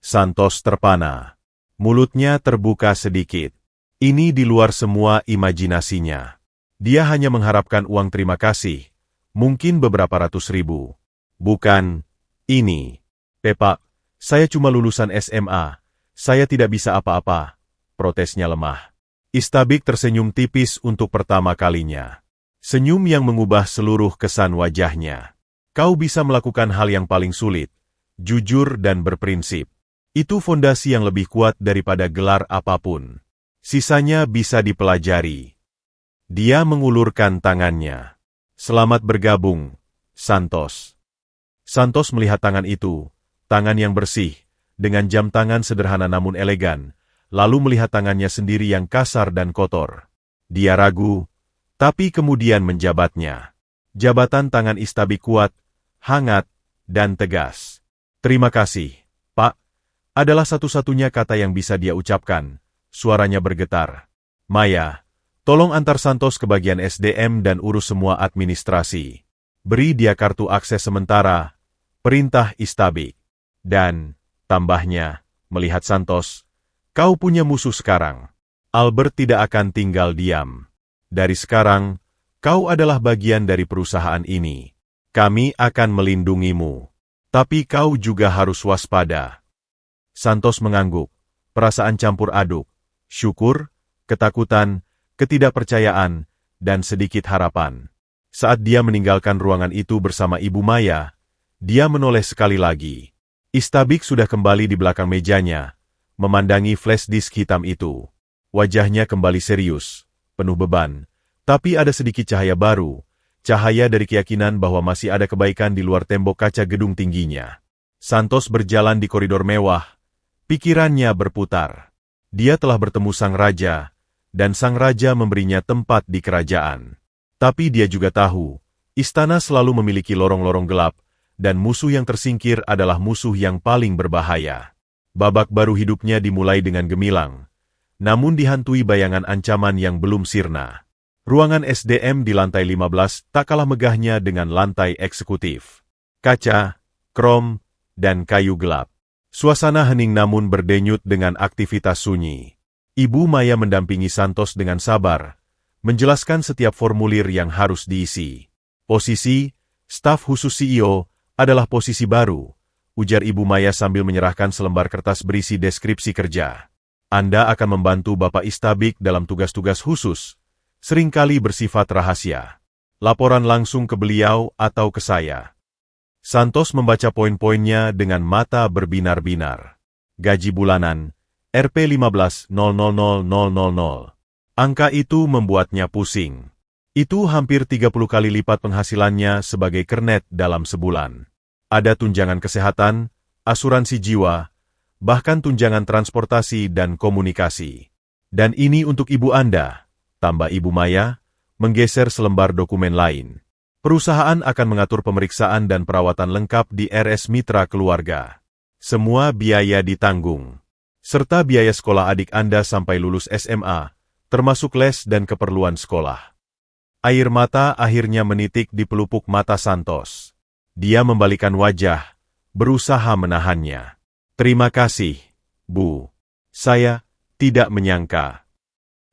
Santos terpana. Mulutnya terbuka sedikit. Ini di luar semua imajinasinya. Dia hanya mengharapkan uang terima kasih, mungkin beberapa ratus ribu. Bukan ini. Pak, saya cuma lulusan SMA. Saya tidak bisa apa-apa. Protesnya lemah. Istabik tersenyum tipis untuk pertama kalinya. Senyum yang mengubah seluruh kesan wajahnya. Kau bisa melakukan hal yang paling sulit. Jujur dan berprinsip. Itu fondasi yang lebih kuat daripada gelar apapun. Sisanya bisa dipelajari. Dia mengulurkan tangannya. Selamat bergabung, Santos. Santos melihat tangan itu, tangan yang bersih, dengan jam tangan sederhana namun elegan, lalu melihat tangannya sendiri yang kasar dan kotor. Dia ragu, tapi kemudian menjabatnya. Jabatan tangan Istabik kuat, hangat, dan tegas. Terima kasih, Pak, adalah satu-satunya kata yang bisa dia ucapkan. Suaranya bergetar. Maya, tolong antar Santos ke bagian SDM dan urus semua administrasi. Beri dia kartu akses sementara, perintah Istabik. Dan, tambahnya, melihat Santos, Kau punya musuh sekarang. Albert tidak akan tinggal diam. Dari sekarang, kau adalah bagian dari perusahaan ini. Kami akan melindungimu. Tapi kau juga harus waspada. Santos mengangguk. Perasaan campur aduk. Syukur, ketakutan, ketidakpercayaan, dan sedikit harapan. Saat dia meninggalkan ruangan itu bersama Ibu Maya, dia menoleh sekali lagi. Istabik sudah kembali di belakang mejanya, memandangi flash disk hitam itu. Wajahnya kembali serius, penuh beban, tapi ada sedikit cahaya baru, cahaya dari keyakinan bahwa masih ada kebaikan di luar tembok kaca gedung tingginya. Santos berjalan di koridor mewah, pikirannya berputar. Dia telah bertemu sang raja, dan sang raja memberinya tempat di kerajaan. Tapi dia juga tahu, istana selalu memiliki lorong-lorong gelap, dan musuh yang tersingkir adalah musuh yang paling berbahaya. Babak baru hidupnya dimulai dengan gemilang, namun dihantui bayangan ancaman yang belum sirna. Ruangan SDM di lantai 15 tak kalah megahnya dengan lantai eksekutif. Kaca, krom, dan kayu gelap. Suasana hening namun berdenyut dengan aktivitas sunyi. Ibu Maya mendampingi Santos dengan sabar, menjelaskan setiap formulir yang harus diisi. Posisi, staf khusus CEO, adalah posisi baru, ujar Ibu Maya sambil menyerahkan selembar kertas berisi deskripsi kerja. Anda akan membantu Bapak Istabik dalam tugas-tugas khusus, seringkali bersifat rahasia. Laporan langsung ke beliau atau ke saya. Santos membaca poin-poinnya dengan mata berbinar-binar. Gaji bulanan, Rp 15.000.000. Angka itu membuatnya pusing. Itu hampir 30 kali lipat penghasilannya sebagai kernet dalam sebulan. Ada tunjangan kesehatan, asuransi jiwa, bahkan tunjangan transportasi dan komunikasi. Dan ini untuk ibu Anda, tambah Ibu Maya, menggeser selembar dokumen lain. Perusahaan akan mengatur pemeriksaan dan perawatan lengkap di RS Mitra Keluarga. Semua biaya ditanggung. Serta biaya sekolah adik Anda sampai lulus SMA, termasuk les dan keperluan sekolah. Air mata akhirnya menitik di pelupuk mata Santos. Dia membalikan wajah, berusaha menahannya. Terima kasih, Bu. Saya tidak menyangka.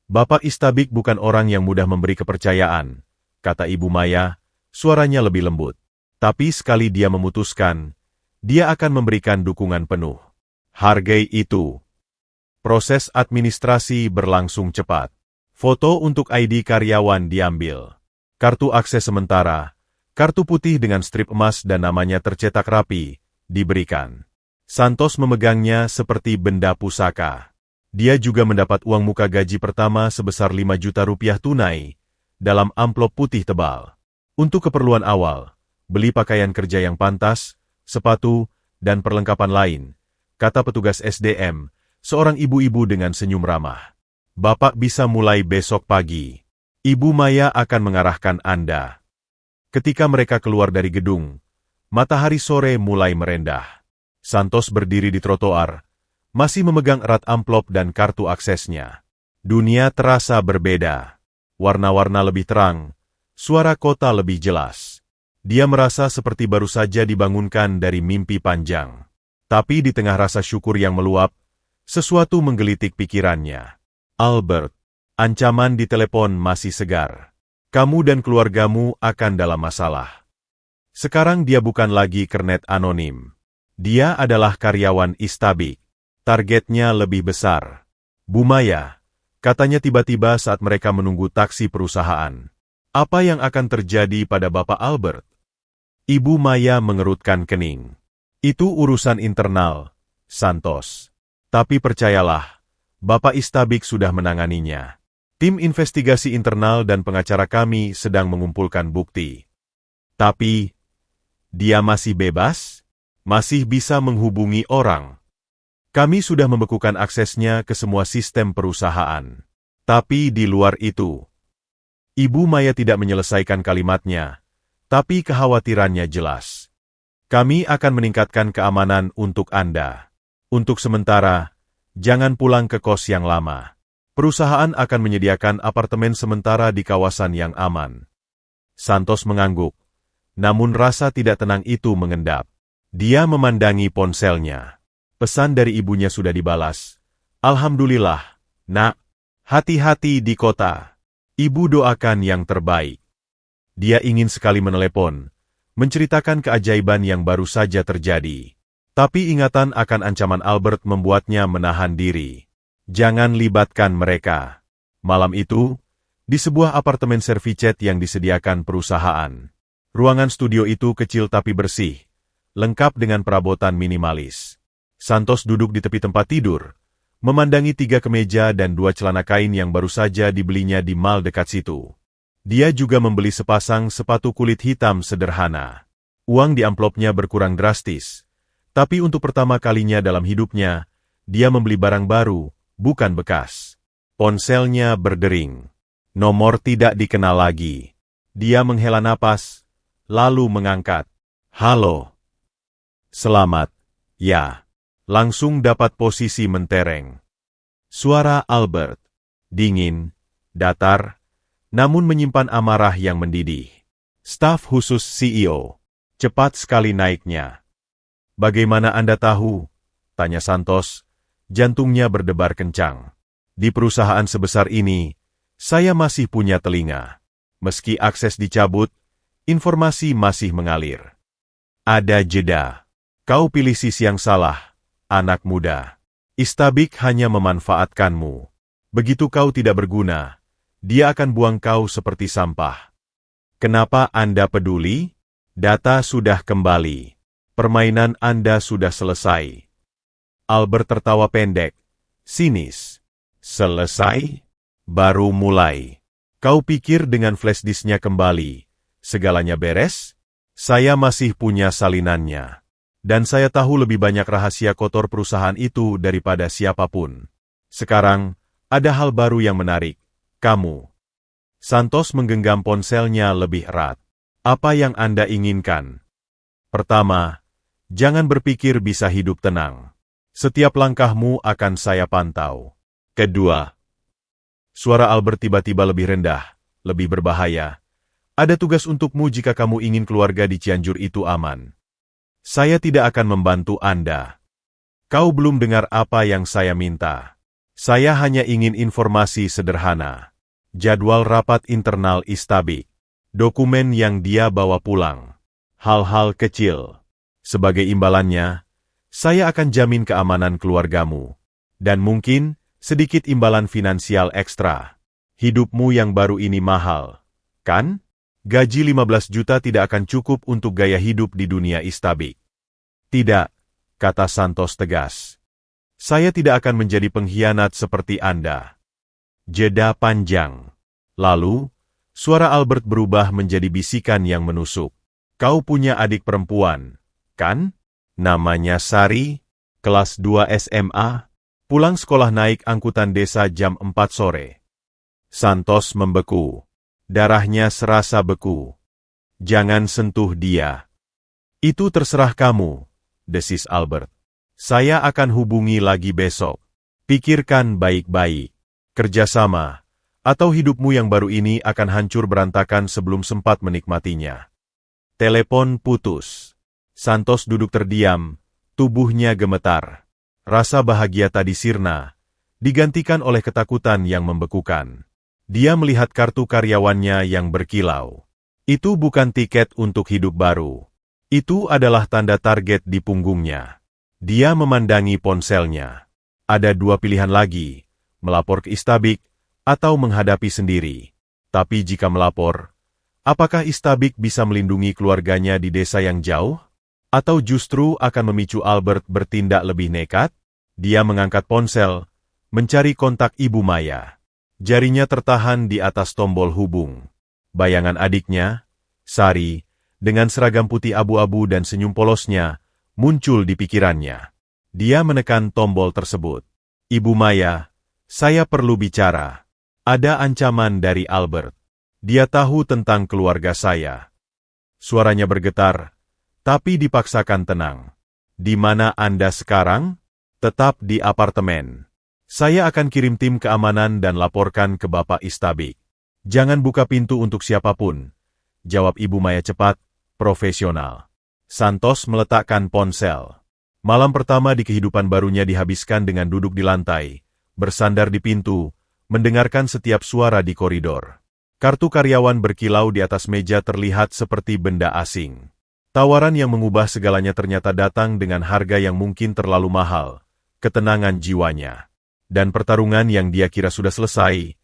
Bapak Istabik bukan orang yang mudah memberi kepercayaan, kata Ibu Maya, suaranya lebih lembut. Tapi sekali dia memutuskan, dia akan memberikan dukungan penuh. Hargai itu. Proses administrasi berlangsung cepat. Foto untuk ID karyawan diambil. Kartu akses sementara, kartu putih dengan strip emas dan namanya tercetak rapi, diberikan. Santos memegangnya seperti benda pusaka. Dia juga mendapat uang muka gaji pertama sebesar 5 juta rupiah tunai, dalam amplop putih tebal. Untuk keperluan awal, beli pakaian kerja yang pantas, sepatu, dan perlengkapan lain, kata petugas SDM, seorang ibu-ibu dengan senyum ramah. Bapak bisa mulai besok pagi. Ibu Maya akan mengarahkan Anda. Ketika mereka keluar dari gedung, matahari sore mulai merendah. Santos berdiri di trotoar, masih memegang erat amplop dan kartu aksesnya. Dunia terasa berbeda. Warna-warna lebih terang, suara kota lebih jelas. Dia merasa seperti baru saja dibangunkan dari mimpi panjang. Tapi di tengah rasa syukur yang meluap, sesuatu menggelitik pikirannya. Albert, ancaman di telepon masih segar. Kamu dan keluargamu akan dalam masalah. Sekarang dia bukan lagi kernet anonim. Dia adalah karyawan Istabik. Targetnya lebih besar. Bu Maya, katanya tiba-tiba saat mereka menunggu taksi perusahaan. Apa yang akan terjadi pada Bapak Albert? Ibu Maya mengerutkan kening. Itu urusan internal, Santos. Tapi percayalah, Bapak Istabik sudah menanganinya. Tim investigasi internal dan pengacara kami sedang mengumpulkan bukti. Tapi, dia masih bebas? Masih bisa menghubungi orang. Kami sudah membekukan aksesnya ke semua sistem perusahaan. Tapi di luar itu, Ibu Maya tidak menyelesaikan kalimatnya, tapi kekhawatirannya jelas. Kami akan meningkatkan keamanan untuk Anda. Untuk sementara, jangan pulang ke kos yang lama. Perusahaan akan menyediakan apartemen sementara di kawasan yang aman. Santos mengangguk, namun rasa tidak tenang itu mengendap. Dia memandangi ponselnya. Pesan dari ibunya sudah dibalas, Alhamdulillah, nak. Hati-hati di kota. Ibu doakan yang terbaik. Dia ingin sekali menelepon, menceritakan keajaiban yang baru saja terjadi. Tapi ingatan akan ancaman Albert membuatnya menahan diri. Jangan libatkan mereka. Malam itu, di sebuah apartemen servicet yang disediakan perusahaan. Ruangan studio itu kecil tapi bersih, lengkap dengan perabotan minimalis. Santos duduk di tepi tempat tidur, memandangi 3 kemeja dan 2 celana kain yang baru saja dibelinya di mal dekat situ. Dia juga membeli sepasang sepatu kulit hitam sederhana. Uang di amplopnya berkurang drastis, tapi untuk pertama kalinya dalam hidupnya, dia membeli barang baru, bukan bekas. Ponselnya berdering. Nomor tidak dikenal lagi. Dia menghela napas, lalu mengangkat. Halo. Selamat. Ya. Langsung dapat posisi mentereng. Suara Albert. Dingin, datar, namun menyimpan amarah yang mendidih. Staf khusus CEO. Cepat sekali naiknya. Bagaimana Anda tahu? Tanya Santos. Jantungnya berdebar kencang. Di perusahaan sebesar ini, saya masih punya telinga. Meski akses dicabut, informasi masih mengalir. Ada jeda. Kau pilih sisi yang salah, anak muda. Istabik hanya memanfaatkanmu. Begitu kau tidak berguna, dia akan buang kau seperti sampah. Kenapa Anda peduli? Data sudah kembali. Permainan Anda sudah selesai. Albert tertawa pendek, sinis. Selesai? Baru mulai. Kau pikir dengan flash disknya kembali, segalanya beres? Saya masih punya salinannya. Dan saya tahu lebih banyak rahasia kotor perusahaan itu daripada siapapun. Sekarang, ada hal baru yang menarik. Kamu. Santos menggenggam ponselnya lebih erat. Apa yang Anda inginkan? Pertama, jangan berpikir bisa hidup tenang. Setiap langkahmu akan saya pantau. Kedua, suara Albert tiba-tiba lebih rendah, lebih berbahaya. Ada tugas untukmu jika kamu ingin keluarga di Cianjur itu aman. Saya tidak akan membantu Anda. Kau belum dengar apa yang saya minta. Saya hanya ingin informasi sederhana. Jadwal rapat internal Istabik. Dokumen yang dia bawa pulang. Hal-hal kecil. Sebagai imbalannya, saya akan jamin keamanan keluargamu. Dan mungkin, sedikit imbalan finansial ekstra. Hidupmu yang baru ini mahal, kan? Gaji 15 juta tidak akan cukup untuk gaya hidup di dunia Istabik. Tidak, kata Santos tegas. Saya tidak akan menjadi pengkhianat seperti Anda. Jeda panjang. Lalu, suara Albert berubah menjadi bisikan yang menusuk. Kau punya adik perempuan, kan? Namanya Sari, kelas 2 SMA, pulang sekolah naik angkutan desa jam 4 sore. Santos membeku. Darahnya serasa beku. Jangan sentuh dia. Itu terserah kamu, desis Albert. Saya akan hubungi lagi besok. Pikirkan baik-baik. Kerjasama, atau hidupmu yang baru ini akan hancur berantakan sebelum sempat menikmatinya. Telepon putus. Santos duduk terdiam, tubuhnya gemetar. Rasa bahagia tadi sirna, digantikan oleh ketakutan yang membekukan. Dia melihat kartu karyawannya yang berkilau. Itu bukan tiket untuk hidup baru. Itu adalah tanda target di punggungnya. Dia memandangi ponselnya. Ada 2 pilihan lagi, melapor ke Istabik atau menghadapi sendiri. Tapi jika melapor, apakah Istabik bisa melindungi keluarganya di desa yang jauh? Atau justru akan memicu Albert bertindak lebih nekat? Dia mengangkat ponsel, mencari kontak Ibu Maya. Jarinya tertahan di atas tombol hubung. Bayangan adiknya, Sari, dengan seragam putih abu-abu dan senyum polosnya, muncul di pikirannya. Dia menekan tombol tersebut. Ibu Maya, saya perlu bicara. Ada ancaman dari Albert. Dia tahu tentang keluarga saya. Suaranya bergetar, tapi dipaksakan tenang. Di mana Anda sekarang? Tetap di apartemen. Saya akan kirim tim keamanan dan laporkan ke Bapak Istabik. Jangan buka pintu untuk siapapun. Jawab Ibu Maya cepat, profesional. Santos meletakkan ponsel. Malam pertama di kehidupan barunya dihabiskan dengan duduk di lantai, bersandar di pintu, mendengarkan setiap suara di koridor. Kartu karyawan berkilau di atas meja terlihat seperti benda asing. Tawaran yang mengubah segalanya ternyata datang dengan harga yang mungkin terlalu mahal, ketenangan jiwanya. Dan pertarungan yang dia kira sudah selesai,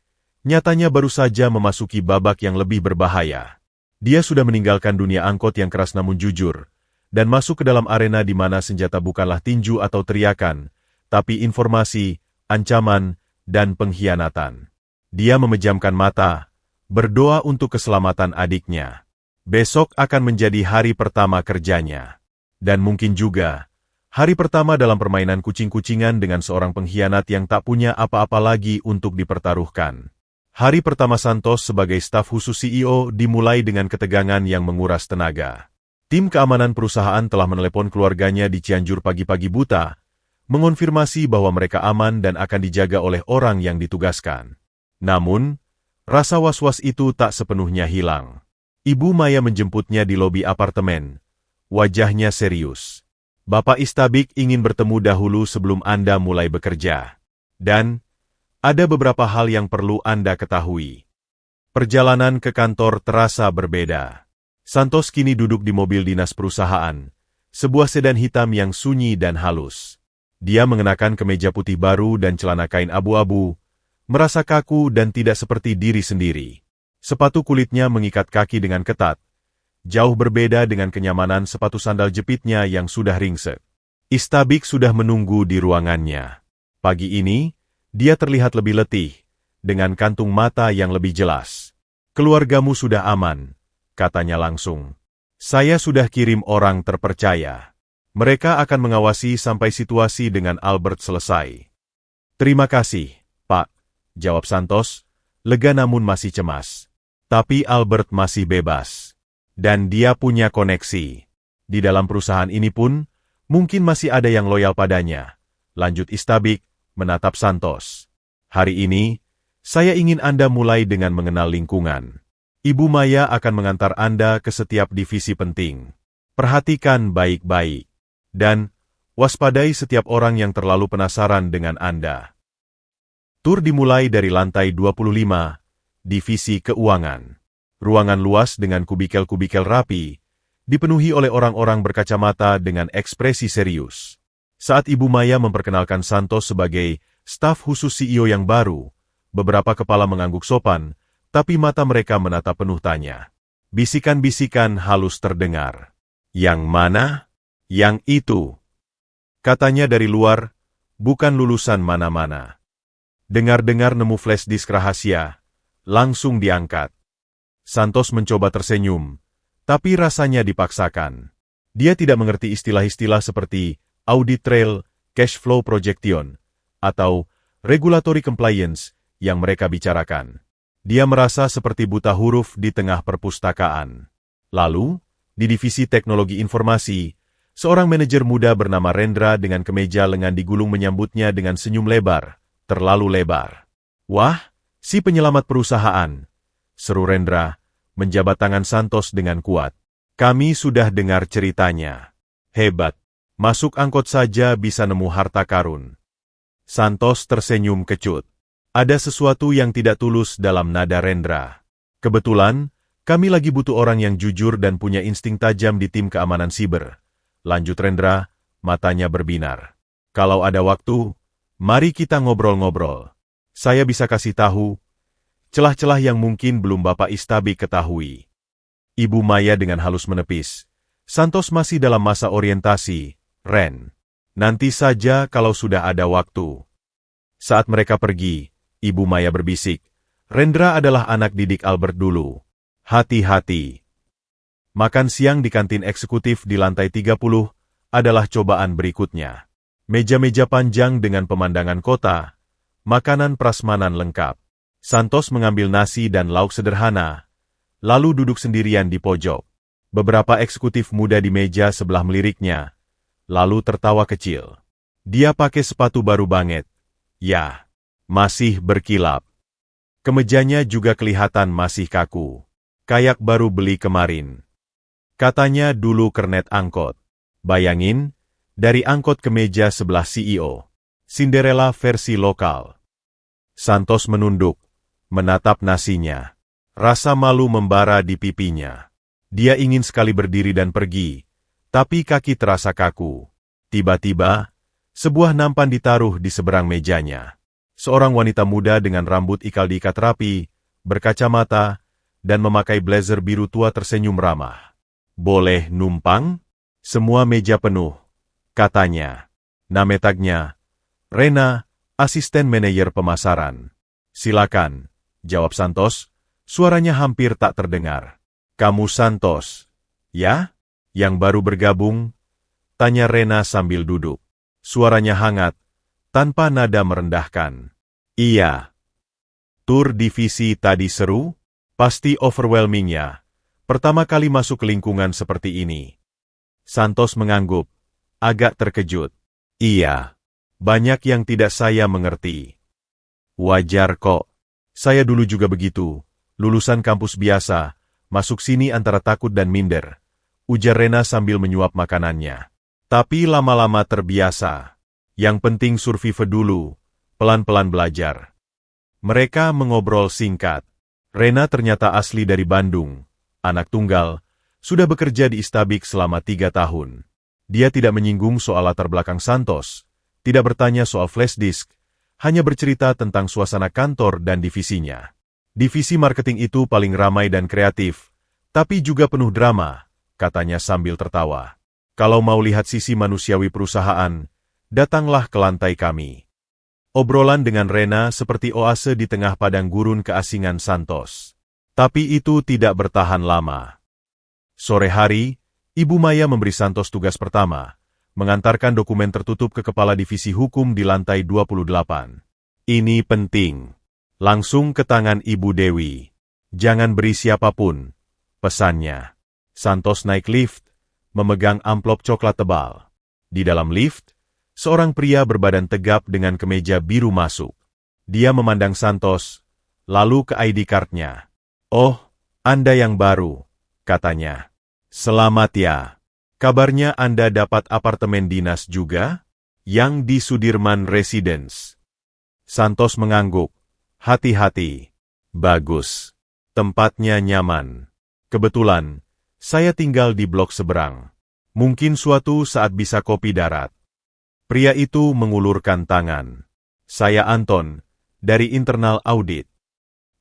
nyatanya baru saja memasuki babak yang lebih berbahaya. Dia sudah meninggalkan dunia angkot yang keras namun jujur, dan masuk ke dalam arena di mana senjata bukanlah tinju atau teriakan, tapi informasi, ancaman, dan pengkhianatan. Dia memejamkan mata, berdoa untuk keselamatan adiknya. Besok akan menjadi hari pertama kerjanya. Dan mungkin juga, hari pertama dalam permainan kucing-kucingan dengan seorang pengkhianat yang tak punya apa-apa lagi untuk dipertaruhkan. Hari pertama Santos sebagai staf khusus CEO dimulai dengan ketegangan yang menguras tenaga. Tim keamanan perusahaan telah menelepon keluarganya di Cianjur pagi-pagi buta, mengonfirmasi bahwa mereka aman dan akan dijaga oleh orang yang ditugaskan. Namun, rasa was-was itu tak sepenuhnya hilang. Ibu Maya menjemputnya di lobi apartemen. Wajahnya serius. Bapak Istabik ingin bertemu dahulu sebelum Anda mulai bekerja. Dan, ada beberapa hal yang perlu Anda ketahui. Perjalanan ke kantor terasa berbeda. Santos kini duduk di mobil dinas perusahaan, sebuah sedan hitam yang sunyi dan halus. Dia mengenakan kemeja putih baru dan celana kain abu-abu, merasa kaku dan tidak seperti diri sendiri. Sepatu kulitnya mengikat kaki dengan ketat, jauh berbeda dengan kenyamanan sepatu sandal jepitnya yang sudah ringsek. Istabik sudah menunggu di ruangannya. Pagi ini, dia terlihat lebih letih, dengan kantung mata yang lebih jelas. Keluargamu sudah aman, katanya langsung. Saya sudah kirim orang terpercaya. Mereka akan mengawasi sampai situasi dengan Albert selesai. Terima kasih, Pak, jawab Santos, lega namun masih cemas. Tapi Albert masih bebas. Dan dia punya koneksi. Di dalam perusahaan ini pun, mungkin masih ada yang loyal padanya. Lanjut Istabik, menatap Santos. Hari ini, saya ingin Anda mulai dengan mengenal lingkungan. Ibu Maya akan mengantar Anda ke setiap divisi penting. Perhatikan baik-baik. Dan, waspadai setiap orang yang terlalu penasaran dengan Anda. Tur dimulai dari lantai 25, Divisi Keuangan. Ruangan luas dengan kubikel-kubikel rapi, dipenuhi oleh orang-orang berkacamata dengan ekspresi serius. Saat Ibu Maya memperkenalkan Santos sebagai staf khusus CEO yang baru, beberapa kepala mengangguk sopan, tapi mata mereka menatap penuh tanya. Bisikan-bisikan halus terdengar. Yang mana? Yang itu. Katanya dari luar, bukan lulusan mana-mana. Dengar-dengar nemu flash disk rahasia, langsung diangkat. Santos mencoba tersenyum, tapi rasanya dipaksakan. Dia tidak mengerti istilah-istilah seperti audit trail, cash flow projection, atau regulatory compliance yang mereka bicarakan. Dia merasa seperti buta huruf di tengah perpustakaan. Lalu, di divisi teknologi informasi, seorang manajer muda bernama Rendra dengan kemeja lengan digulung menyambutnya dengan senyum lebar, terlalu lebar. Wah, si penyelamat perusahaan, seru Rendra, menjabat tangan Santos dengan kuat. Kami sudah dengar ceritanya. Hebat, masuk angkot saja bisa nemu harta karun. Santos tersenyum kecut. Ada sesuatu yang tidak tulus dalam nada Rendra. Kebetulan, kami lagi butuh orang yang jujur dan punya insting tajam di tim keamanan siber. Lanjut Rendra, matanya berbinar. Kalau ada waktu, mari kita ngobrol-ngobrol. Saya bisa kasih tahu celah-celah yang mungkin belum Bapak Istabik ketahui. Ibu Maya dengan halus menepis. Santos masih dalam masa orientasi, Ren. Nanti saja kalau sudah ada waktu. Saat mereka pergi, Ibu Maya berbisik. Rendra adalah anak didik Albert dulu. Hati-hati. Makan siang di kantin eksekutif di lantai 30 adalah cobaan berikutnya. Meja-meja panjang dengan pemandangan kota, makanan prasmanan lengkap. Santos mengambil nasi dan lauk sederhana, lalu duduk sendirian di pojok. Beberapa eksekutif muda di meja sebelah meliriknya, lalu tertawa kecil. Dia pakai sepatu baru banget. Ya, masih berkilap. Kemejanya juga kelihatan masih kaku. Kayak baru beli kemarin. Katanya dulu kernet angkot. Bayangin, dari angkot ke meja sebelah CEO. Cinderella versi lokal. Santos menunduk, menatap nasinya. Rasa malu membara di pipinya. Dia ingin sekali berdiri dan pergi, tapi kaki terasa kaku. Tiba-tiba, sebuah nampan ditaruh di seberang mejanya. Seorang wanita muda dengan rambut ikal diikat rapi, berkacamata, dan memakai blazer biru tua tersenyum ramah. "Boleh numpang?" "Semua meja penuh," katanya. Nama tagnya, Rena, asisten manajer pemasaran. "Silakan," jawab Santos, suaranya hampir tak terdengar. "Kamu Santos, ya? Yang baru bergabung?" tanya Rena sambil duduk. Suaranya hangat, tanpa nada merendahkan. "Iya." "Tur divisi tadi seru?" "Pasti overwhelming ya. Pertama kali masuk ke lingkungan seperti ini." Santos mengangguk, agak terkejut. "Iya. Banyak yang tidak saya mengerti." "Wajar kok. Saya dulu juga begitu. Lulusan kampus biasa, masuk sini antara takut dan minder," ujar Rena sambil menyuap makanannya. "Tapi lama-lama terbiasa. Yang penting survive dulu, pelan-pelan belajar." Mereka mengobrol singkat. Rena ternyata asli dari Bandung, anak tunggal, sudah bekerja di Istabik selama 3 tahun. Dia tidak menyinggung soal latar belakang Santos, tidak bertanya soal flash disk, hanya bercerita tentang suasana kantor dan divisinya. Divisi marketing itu paling ramai dan kreatif, tapi juga penuh drama, katanya sambil tertawa. "Kalau mau lihat sisi manusiawi perusahaan, datanglah ke lantai kami." Obrolan dengan Rena seperti oase di tengah padang gurun keasingan Santos. Tapi itu tidak bertahan lama. Sore hari, Ibu Maya memberi Santos tugas pertama, mengantarkan dokumen tertutup ke Kepala Divisi Hukum di lantai 28. "Ini penting. Langsung ke tangan Ibu Dewi. Jangan beri siapapun," pesannya. Santos naik lift, memegang amplop coklat tebal. Di dalam lift, seorang pria berbadan tegap dengan kemeja biru masuk. Dia memandang Santos, lalu ke ID card-nya. "Oh, Anda yang baru," katanya. "Selamat ya. Kabarnya Anda dapat apartemen dinas juga? Yang di Sudirman Residence." Santos mengangguk. "Hati-hati." "Bagus. Tempatnya nyaman. Kebetulan, saya tinggal di blok seberang. Mungkin suatu saat bisa kopi darat." Pria itu mengulurkan tangan. "Saya Anton, dari internal audit."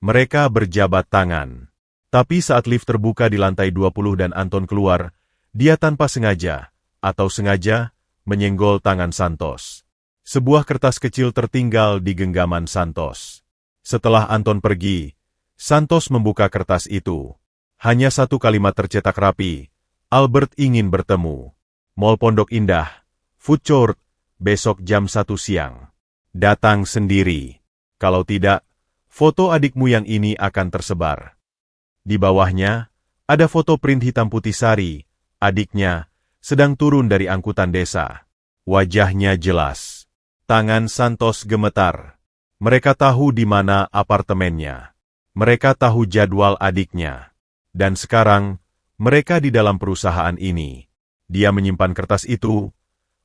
Mereka berjabat tangan. Tapi saat lift terbuka di lantai 20 dan Anton keluar, dia tanpa sengaja, atau sengaja, menyenggol tangan Santos. Sebuah kertas kecil tertinggal di genggaman Santos. Setelah Anton pergi, Santos membuka kertas itu. Hanya satu kalimat tercetak rapi, "Albert ingin bertemu. Mall Pondok Indah, food court, besok jam 1 siang. Datang sendiri. Kalau tidak, foto adikmu yang ini akan tersebar." Di bawahnya, ada foto print hitam putih Sari, adiknya, sedang turun dari angkutan desa. Wajahnya jelas. Tangan Santos gemetar. Mereka tahu di mana apartemennya. Mereka tahu jadwal adiknya. Dan sekarang, mereka di dalam perusahaan ini. Dia menyimpan kertas itu,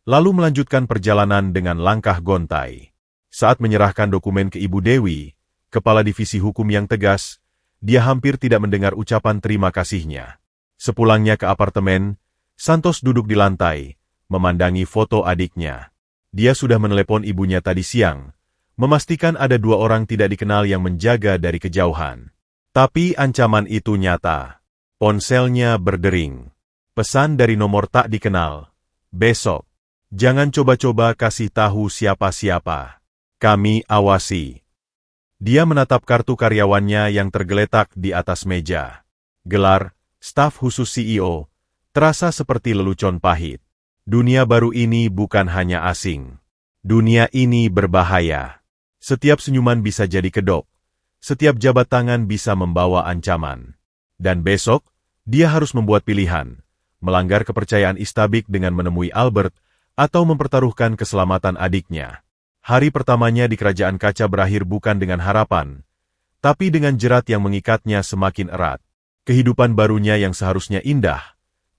lalu melanjutkan perjalanan dengan langkah gontai. Saat menyerahkan dokumen ke Ibu Dewi, Kepala Divisi Hukum yang tegas, dia hampir tidak mendengar ucapan terima kasihnya. Sepulangnya ke apartemen, Santos duduk di lantai, memandangi foto adiknya. Dia sudah menelepon ibunya tadi siang, memastikan ada 2 orang tidak dikenal yang menjaga dari kejauhan. Tapi ancaman itu nyata. Ponselnya berdering. Pesan dari nomor tak dikenal. "Besok. Jangan coba-coba kasih tahu siapa-siapa. Kami awasi." Dia menatap kartu karyawannya yang tergeletak di atas meja. Gelar, staf khusus CEO, terasa seperti lelucon pahit. Dunia baru ini bukan hanya asing. Dunia ini berbahaya. Setiap senyuman bisa jadi kedok. Setiap jabat tangan bisa membawa ancaman. Dan besok, dia harus membuat pilihan. Melanggar kepercayaan Istabik dengan menemui Albert, atau mempertaruhkan keselamatan adiknya. Hari pertamanya di Kerajaan Kaca berakhir bukan dengan harapan, tapi dengan jerat yang mengikatnya semakin erat. Kehidupan barunya yang seharusnya indah,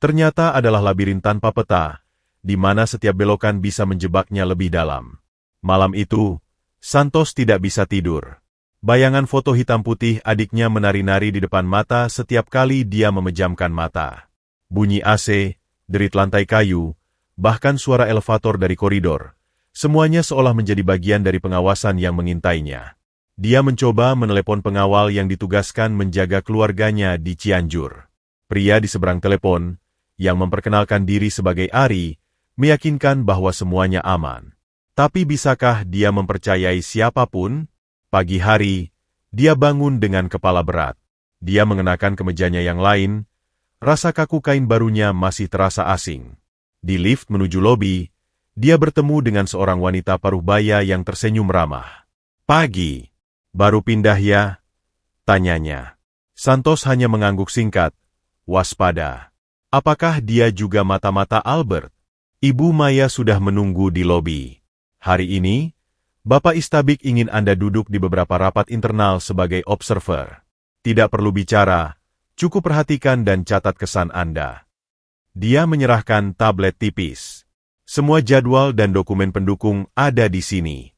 ternyata adalah labirin tanpa peta, di mana setiap belokan bisa menjebaknya lebih dalam. Malam itu, Santos tidak bisa tidur. Bayangan foto hitam putih adiknya menari-nari di depan mata setiap kali dia memejamkan mata. Bunyi AC, derit lantai kayu, bahkan suara elevator dari koridor. Semuanya seolah menjadi bagian dari pengawasan yang mengintainya. Dia mencoba menelepon pengawal yang ditugaskan menjaga keluarganya di Cianjur. Pria di seberang telepon, yang memperkenalkan diri sebagai Ari, meyakinkan bahwa semuanya aman. Tapi bisakah dia mempercayai siapapun? Pagi hari, dia bangun dengan kepala berat. Dia mengenakan kemejanya yang lain, rasa kaku kain barunya masih terasa asing. Di lift menuju lobi, dia bertemu dengan seorang wanita paruh baya yang tersenyum ramah. "Pagi, baru pindah ya?" tanyanya. Santos hanya mengangguk singkat, waspada. Apakah dia juga mata-mata Albert? Ibu Maya sudah menunggu di lobi. "Hari ini, Bapak Istabik ingin Anda duduk di beberapa rapat internal sebagai observer. Tidak perlu bicara, cukup perhatikan dan catat kesan Anda." Dia menyerahkan tablet tipis. Semua jadwal dan dokumen pendukung ada di sini.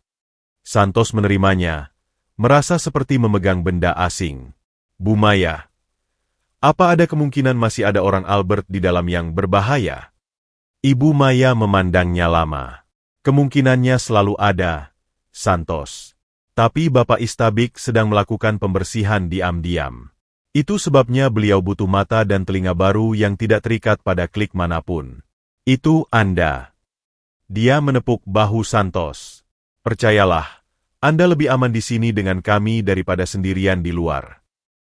Santos menerimanya, merasa seperti memegang benda asing. "Bu Maya, apa ada kemungkinan masih ada orang Albert di dalam yang berbahaya?" Ibu Maya memandangnya lama. "Kemungkinannya selalu ada, Santos. Tapi Bapak Istabik sedang melakukan pembersihan diam-diam. Itu sebabnya beliau butuh mata dan telinga baru yang tidak terikat pada klik manapun. Itu Anda." Dia menepuk bahu Santos. "Percayalah, Anda lebih aman di sini dengan kami daripada sendirian di luar."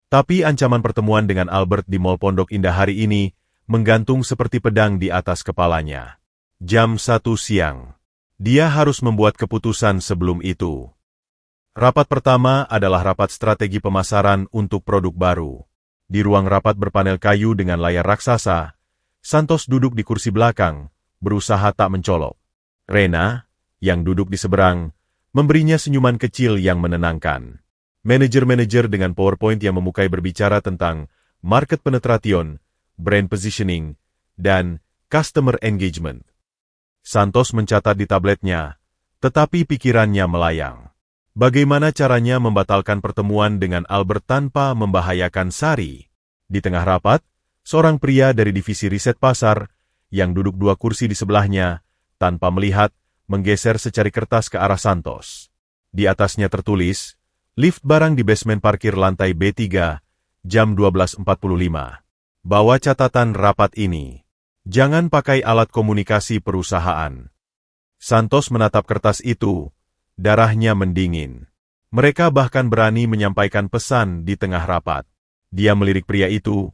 Tapi ancaman pertemuan dengan Albert di Mall Pondok Indah hari ini menggantung seperti pedang di atas kepalanya. Jam 1 siang. Dia harus membuat keputusan sebelum itu. Rapat pertama adalah rapat strategi pemasaran untuk produk baru. Di ruang rapat berpanel kayu dengan layar raksasa, Santos duduk di kursi belakang, berusaha tak mencolok. Rena, yang duduk di seberang, memberinya senyuman kecil yang menenangkan. Manajer-manajer dengan PowerPoint yang memukai berbicara tentang market penetration, brand positioning, dan customer engagement. Santos mencatat di tabletnya, tetapi pikirannya melayang. Bagaimana caranya membatalkan pertemuan dengan Albert tanpa membahayakan Sari? Di tengah rapat, seorang pria dari divisi riset pasar, yang duduk 2 kursi di sebelahnya, tanpa melihat, menggeser secari kertas ke arah Santos. Di atasnya tertulis, "Lift barang di basement parkir lantai B3, jam 12.45. Bawa catatan rapat ini. Jangan pakai alat komunikasi perusahaan." Santos menatap kertas itu, darahnya mendingin. Mereka bahkan berani menyampaikan pesan di tengah rapat. Dia melirik pria itu,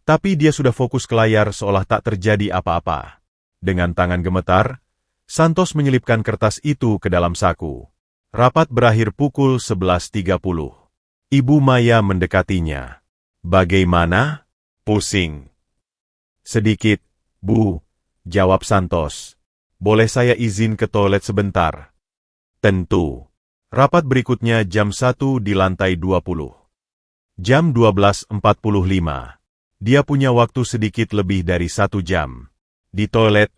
tapi dia sudah fokus ke layar seolah tak terjadi apa-apa. Dengan tangan gemetar, Santos menyelipkan kertas itu ke dalam saku. Rapat berakhir pukul 11.30. Ibu Maya mendekatinya. "Bagaimana? Pusing?" "Sedikit, Bu," jawab Santos. "Boleh saya izin ke toilet sebentar?" "Tentu." Rapat berikutnya jam 1 di lantai 20. Jam 12.45. Dia punya waktu sedikit lebih dari 1 jam. Di toilet,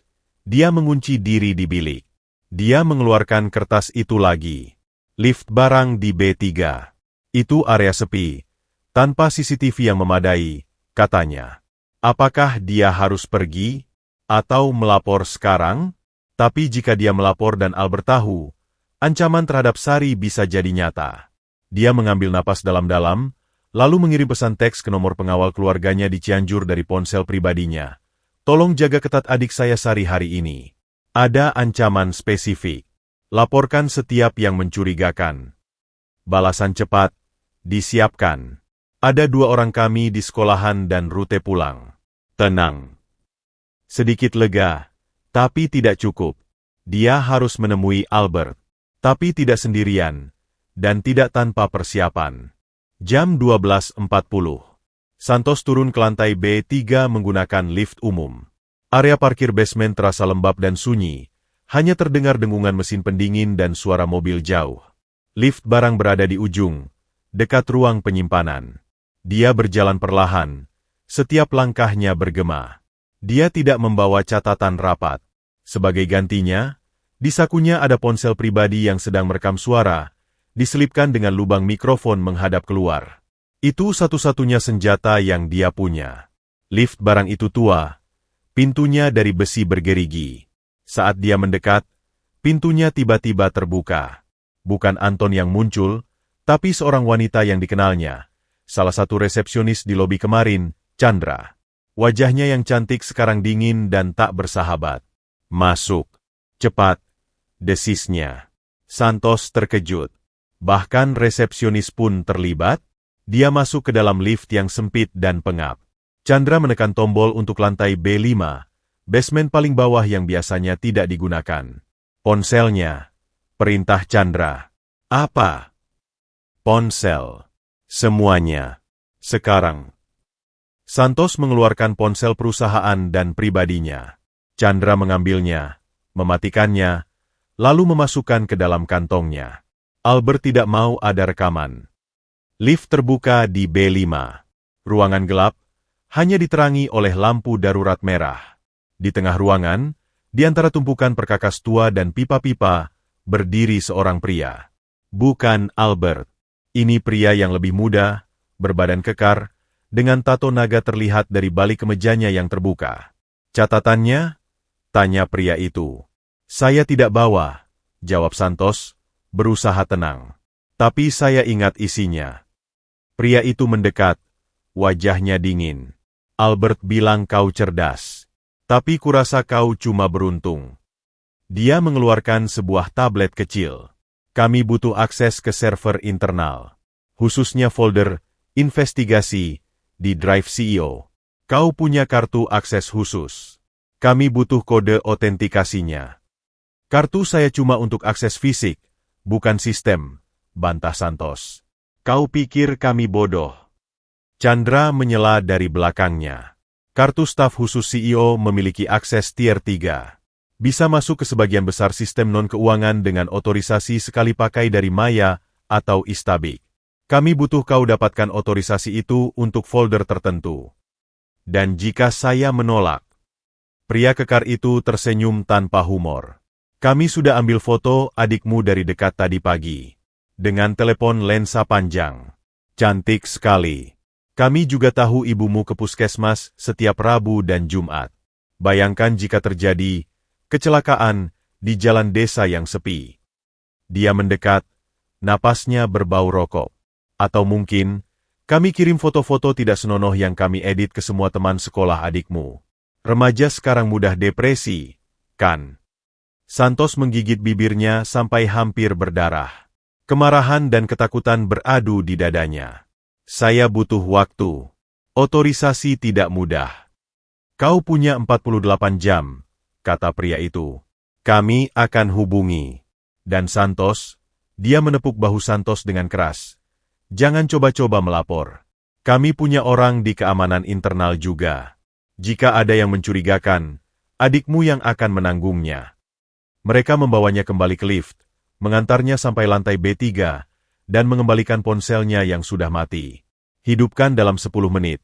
dia mengunci diri di bilik. Dia mengeluarkan kertas itu lagi. Lift barang di B3. Itu area sepi, tanpa CCTV yang memadai, katanya. Apakah dia harus pergi? Atau melapor sekarang? Tapi jika dia melapor dan Albert tahu, ancaman terhadap Sari bisa jadi nyata. Dia mengambil napas dalam-dalam, lalu mengirim pesan teks ke nomor pengawal keluarganya di Cianjur dari ponsel pribadinya. "Tolong jaga ketat adik saya Sari hari ini. Ada ancaman spesifik. Laporkan setiap yang mencurigakan." Balasan cepat, "Disiapkan. Ada 2 orang kami di sekolahan dan rute pulang." Tenang. Sedikit lega, tapi tidak cukup. Dia harus menemui Albert, tapi tidak sendirian, dan tidak tanpa persiapan. Jam 12.40. Santos turun ke lantai B3 menggunakan lift umum. Area parkir basement terasa lembab dan sunyi, hanya terdengar dengungan mesin pendingin dan suara mobil jauh. Lift barang berada di ujung, dekat ruang penyimpanan. Dia berjalan perlahan, setiap langkahnya bergema. Dia tidak membawa catatan rapat. Sebagai gantinya, Di sakunya ada ponsel pribadi yang sedang merekam suara, diselipkan dengan lubang mikrofon menghadap keluar. Itu satu-satunya senjata yang dia punya. Lift barang itu tua, pintunya dari besi bergerigi. Saat dia mendekat, pintunya tiba-tiba terbuka. Bukan Anton yang muncul, tapi seorang wanita yang dikenalnya. Salah satu resepsionis di lobi kemarin, Chandra. Wajahnya yang cantik sekarang dingin dan tak bersahabat. Masuk. Cepat. Desisnya. Santos terkejut. Bahkan resepsionis pun terlibat. Dia masuk ke dalam lift yang sempit dan pengap. Chandra menekan tombol untuk lantai B5, basement paling bawah yang biasanya tidak digunakan. Ponselnya. Perintah Chandra. Apa? Ponsel. Semuanya. Sekarang. Santos mengeluarkan ponsel perusahaan dan pribadinya. Chandra mengambilnya, mematikannya, lalu memasukkan ke dalam kantongnya. Albert tidak mau ada rekaman. Lift terbuka di B5. Ruangan gelap, hanya diterangi oleh lampu darurat merah. Di tengah ruangan, di antara tumpukan perkakas tua dan pipa-pipa, berdiri seorang pria. Bukan Albert. Ini pria yang lebih muda, berbadan kekar, dengan tato naga terlihat dari balik kemejanya yang terbuka. Catatannya? Tanya pria itu. Saya tidak bawa, jawab Santos, berusaha tenang. Tapi saya ingat isinya. Pria itu mendekat, wajahnya dingin. Albert bilang kau cerdas. Tapi kurasa kau cuma beruntung. Dia mengeluarkan sebuah tablet kecil. Kami butuh akses ke server internal. Khususnya folder investigasi di drive CEO. Kau punya kartu akses khusus. Kami butuh kode otentikasinya. Kartu saya cuma untuk akses fisik, bukan sistem, bantah Santos. Kau pikir kami bodoh? Chandra menyela dari belakangnya. Kartu staf khusus CEO memiliki akses tier 3. Bisa masuk ke sebagian besar sistem non-keuangan dengan otorisasi sekali pakai dari Maya atau Istabik. Kami butuh kau dapatkan otorisasi itu untuk folder tertentu. Dan jika saya menolak, pria kekar itu tersenyum tanpa humor. Kami sudah ambil foto adikmu dari dekat tadi pagi. Dengan telepon lensa panjang. Cantik sekali. Kami juga tahu ibumu ke puskesmas setiap Rabu dan Jumat. Bayangkan jika terjadi kecelakaan di jalan desa yang sepi. Dia mendekat, napasnya berbau rokok. Atau mungkin, kami kirim foto-foto tidak senonoh yang kami edit ke semua teman sekolah adikmu. Remaja sekarang mudah depresi, kan? Santos menggigit bibirnya sampai hampir berdarah. Kemarahan dan ketakutan beradu di dadanya. Saya butuh waktu. Otorisasi tidak mudah. Kau punya 48 jam. Kata pria itu. Kami akan hubungi. Dan Santos, dia menepuk bahu Santos dengan keras. Jangan coba-coba melapor. Kami punya orang di keamanan internal juga. Jika ada yang mencurigakan, adikmu yang akan menanggungnya. Mereka membawanya kembali ke lift, mengantarnya sampai lantai B3, dan mengembalikan ponselnya yang sudah mati. Hidupkan dalam 10 menit.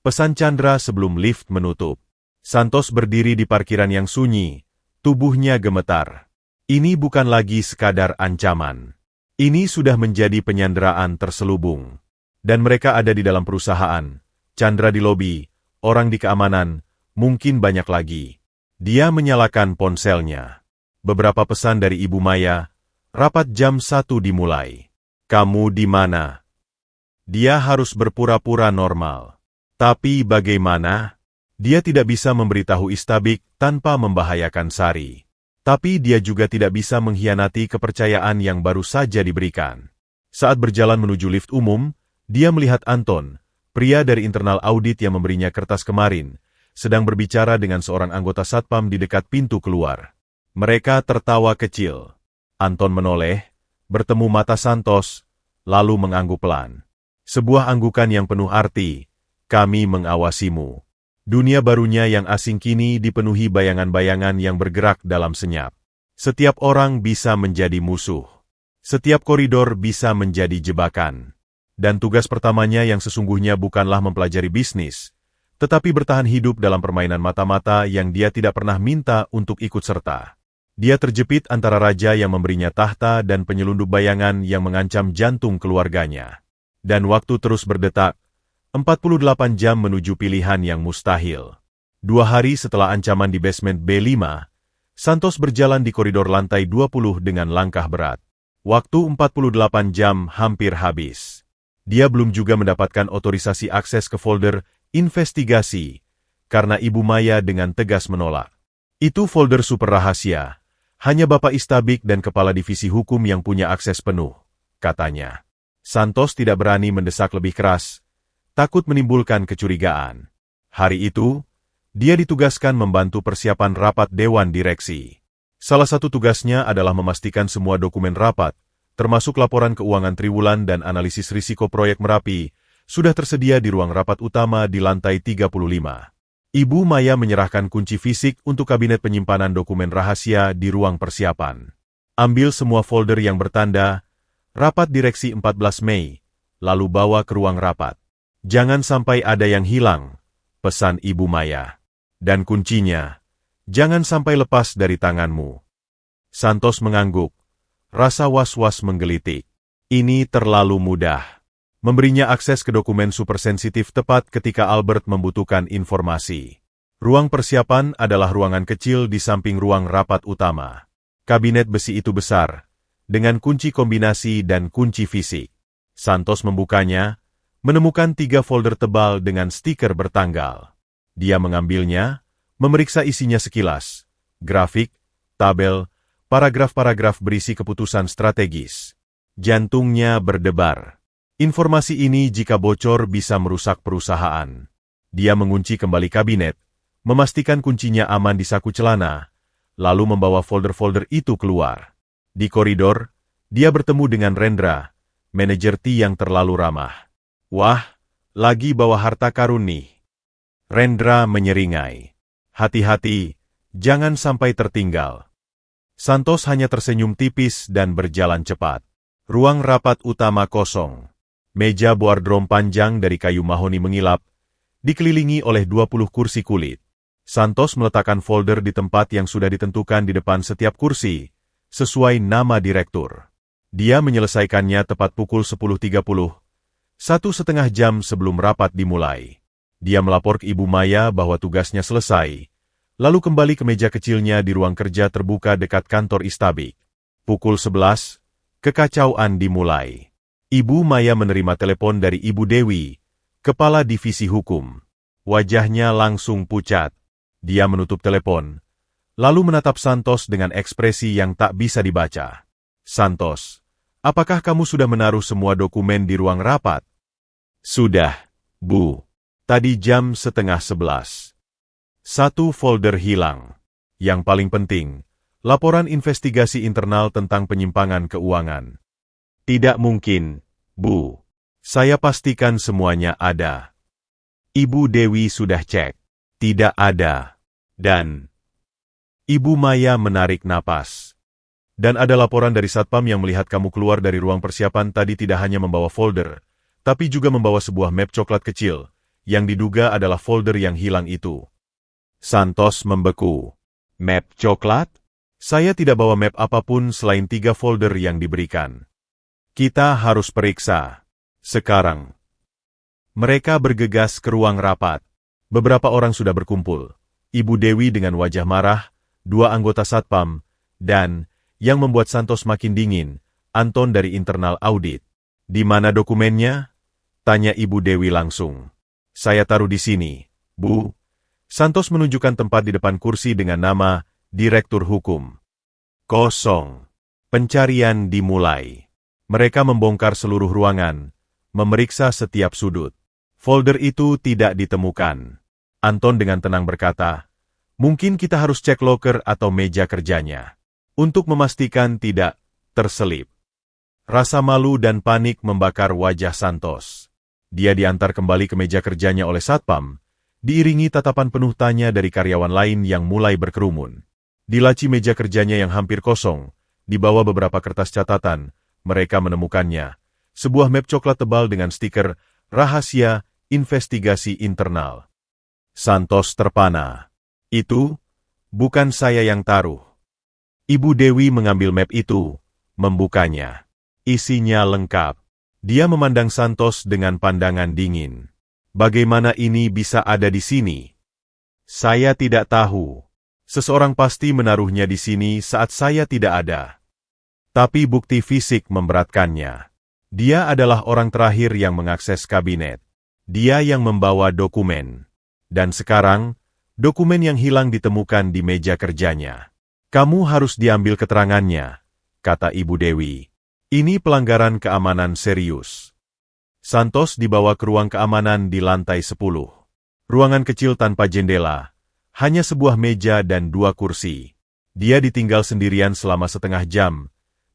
Pesan Chandra sebelum lift menutup. Santos berdiri di parkiran yang sunyi, tubuhnya gemetar. Ini bukan lagi sekadar ancaman. Ini sudah menjadi penyanderaan terselubung. Dan mereka ada di dalam perusahaan. Chandra di lobi, orang di keamanan, mungkin banyak lagi. Dia menyalakan ponselnya. Beberapa pesan dari Ibu Maya, rapat jam 1 dimulai. Kamu di mana? Dia harus berpura-pura normal. Tapi bagaimana? Dia tidak bisa memberitahu Istabik tanpa membahayakan Sari. Tapi dia juga tidak bisa mengkhianati kepercayaan yang baru saja diberikan. Saat berjalan menuju lift umum, dia melihat Anton, pria dari internal audit yang memberinya kertas kemarin, sedang berbicara dengan seorang anggota satpam di dekat pintu keluar. Mereka tertawa kecil. Anton menoleh, bertemu mata Santos, lalu mengangguk pelan. Sebuah anggukan yang penuh arti, kami mengawasimu. Dunia barunya yang asing kini dipenuhi bayangan-bayangan yang bergerak dalam senyap. Setiap orang bisa menjadi musuh. Setiap koridor bisa menjadi jebakan. Dan tugas pertamanya yang sesungguhnya bukanlah mempelajari bisnis, tetapi bertahan hidup dalam permainan mata-mata yang dia tidak pernah minta untuk ikut serta. Dia terjepit antara raja yang memberinya tahta dan penyelundup bayangan yang mengancam jantung keluarganya. Dan waktu terus berdetak, 48 jam menuju pilihan yang mustahil. 2 hari setelah ancaman di basement B5, Santos berjalan di koridor lantai 20 dengan langkah berat. Waktu 48 jam hampir habis. Dia belum juga mendapatkan otorisasi akses ke folder investigasi, karena Ibu Maya dengan tegas menolak. Itu folder super rahasia. Hanya Bapak Istabik dan Kepala Divisi Hukum yang punya akses penuh, katanya. Santos tidak berani mendesak lebih keras, takut menimbulkan kecurigaan. Hari itu, dia ditugaskan membantu persiapan rapat Dewan Direksi. Salah satu tugasnya adalah memastikan semua dokumen rapat, termasuk laporan keuangan triwulan dan analisis risiko proyek Merapi, sudah tersedia di ruang rapat utama di lantai 35. Ibu Maya menyerahkan kunci fisik untuk kabinet penyimpanan dokumen rahasia di ruang persiapan. Ambil semua folder yang bertanda, Rapat Direksi 14 Mei, lalu bawa ke ruang rapat. Jangan sampai ada yang hilang, pesan Ibu Maya. Dan kuncinya, jangan sampai lepas dari tanganmu. Santos mengangguk, rasa was-was menggelitik. Ini terlalu mudah. Memberinya akses ke dokumen supersensitif tepat ketika Albert membutuhkan informasi. Ruang persiapan adalah ruangan kecil di samping ruang rapat utama. Kabinet besi itu besar, dengan kunci kombinasi dan kunci fisik. Santos membukanya, menemukan 3 folder tebal dengan stiker bertanggal. Dia mengambilnya, memeriksa isinya sekilas. Grafik, tabel, paragraf-paragraf berisi keputusan strategis. Jantungnya berdebar. Informasi ini jika bocor bisa merusak perusahaan. Dia mengunci kembali kabinet, memastikan kuncinya aman di saku celana, lalu membawa folder-folder itu keluar. Di koridor, dia bertemu dengan Rendra, manajer T yang terlalu ramah. Wah, lagi bawa harta karun nih. Rendra menyeringai. Hati-hati, jangan sampai tertinggal. Santos hanya tersenyum tipis dan berjalan cepat. Ruang rapat utama kosong. Meja boardroom panjang dari kayu mahoni mengilap, dikelilingi oleh 20 kursi kulit. Santos meletakkan folder di tempat yang sudah ditentukan di depan setiap kursi, sesuai nama direktur. Dia menyelesaikannya tepat pukul 10.30, 1,5 jam sebelum rapat dimulai. Dia melapor ke Ibu Maya bahwa tugasnya selesai, lalu kembali ke meja kecilnya di ruang kerja terbuka dekat kantor Istabik. Pukul 11, kekacauan dimulai. Ibu Maya menerima telepon dari Ibu Dewi, Kepala Divisi Hukum. Wajahnya langsung pucat. Dia menutup telepon, lalu menatap Santos dengan ekspresi yang tak bisa dibaca. Santos, apakah kamu sudah menaruh semua dokumen di ruang rapat? Sudah, Bu. Tadi jam 10:30. 1 folder hilang. Yang paling penting, laporan investigasi internal tentang penyimpangan keuangan. Tidak mungkin, Bu. Saya pastikan semuanya ada. Ibu Dewi sudah cek. Tidak ada. Dan Ibu Maya menarik napas. Dan ada laporan dari Satpam yang melihat kamu keluar dari ruang persiapan tadi tidak hanya membawa folder, tapi juga membawa sebuah map coklat kecil, yang diduga adalah folder yang hilang itu. Santos membeku. Map coklat? Saya tidak bawa map apapun selain 3 folder yang diberikan. Kita harus periksa. Sekarang. Mereka bergegas ke ruang rapat. Beberapa orang sudah berkumpul. Ibu Dewi dengan wajah marah, 2 anggota Satpam, dan, yang membuat Santos makin dingin, Anton dari internal audit. Di mana dokumennya? Tanya Ibu Dewi langsung. Saya taruh di sini, Bu. Santos menunjukkan tempat di depan kursi dengan nama Direktur Hukum. Kosong. Pencarian dimulai. Mereka membongkar seluruh ruangan, memeriksa setiap sudut. Folder itu tidak ditemukan. Anton dengan tenang berkata, mungkin kita harus cek loker atau meja kerjanya, untuk memastikan tidak terselip. Rasa malu dan panik membakar wajah Santos. Dia diantar kembali ke meja kerjanya oleh Satpam, diiringi tatapan penuh tanya dari karyawan lain yang mulai berkerumun. Di laci meja kerjanya yang hampir kosong, di bawah beberapa kertas catatan, mereka menemukannya, sebuah map coklat tebal dengan stiker rahasia investigasi internal. Santos terpana. Itu, bukan saya yang taruh. Ibu Dewi mengambil map itu, membukanya. Isinya lengkap. Dia memandang Santos dengan pandangan dingin. Bagaimana ini bisa ada di sini? Saya tidak tahu. Seseorang pasti menaruhnya di sini saat saya tidak ada. Tapi bukti fisik memberatkannya. Dia adalah orang terakhir yang mengakses kabinet. Dia yang membawa dokumen. Dan sekarang, dokumen yang hilang ditemukan di meja kerjanya. Kamu harus diambil keterangannya, kata Ibu Dewi. Ini pelanggaran keamanan serius. Santos dibawa ke ruang keamanan di lantai 10. Ruangan kecil tanpa jendela, hanya sebuah meja dan 2 kursi. Dia ditinggal sendirian selama setengah jam.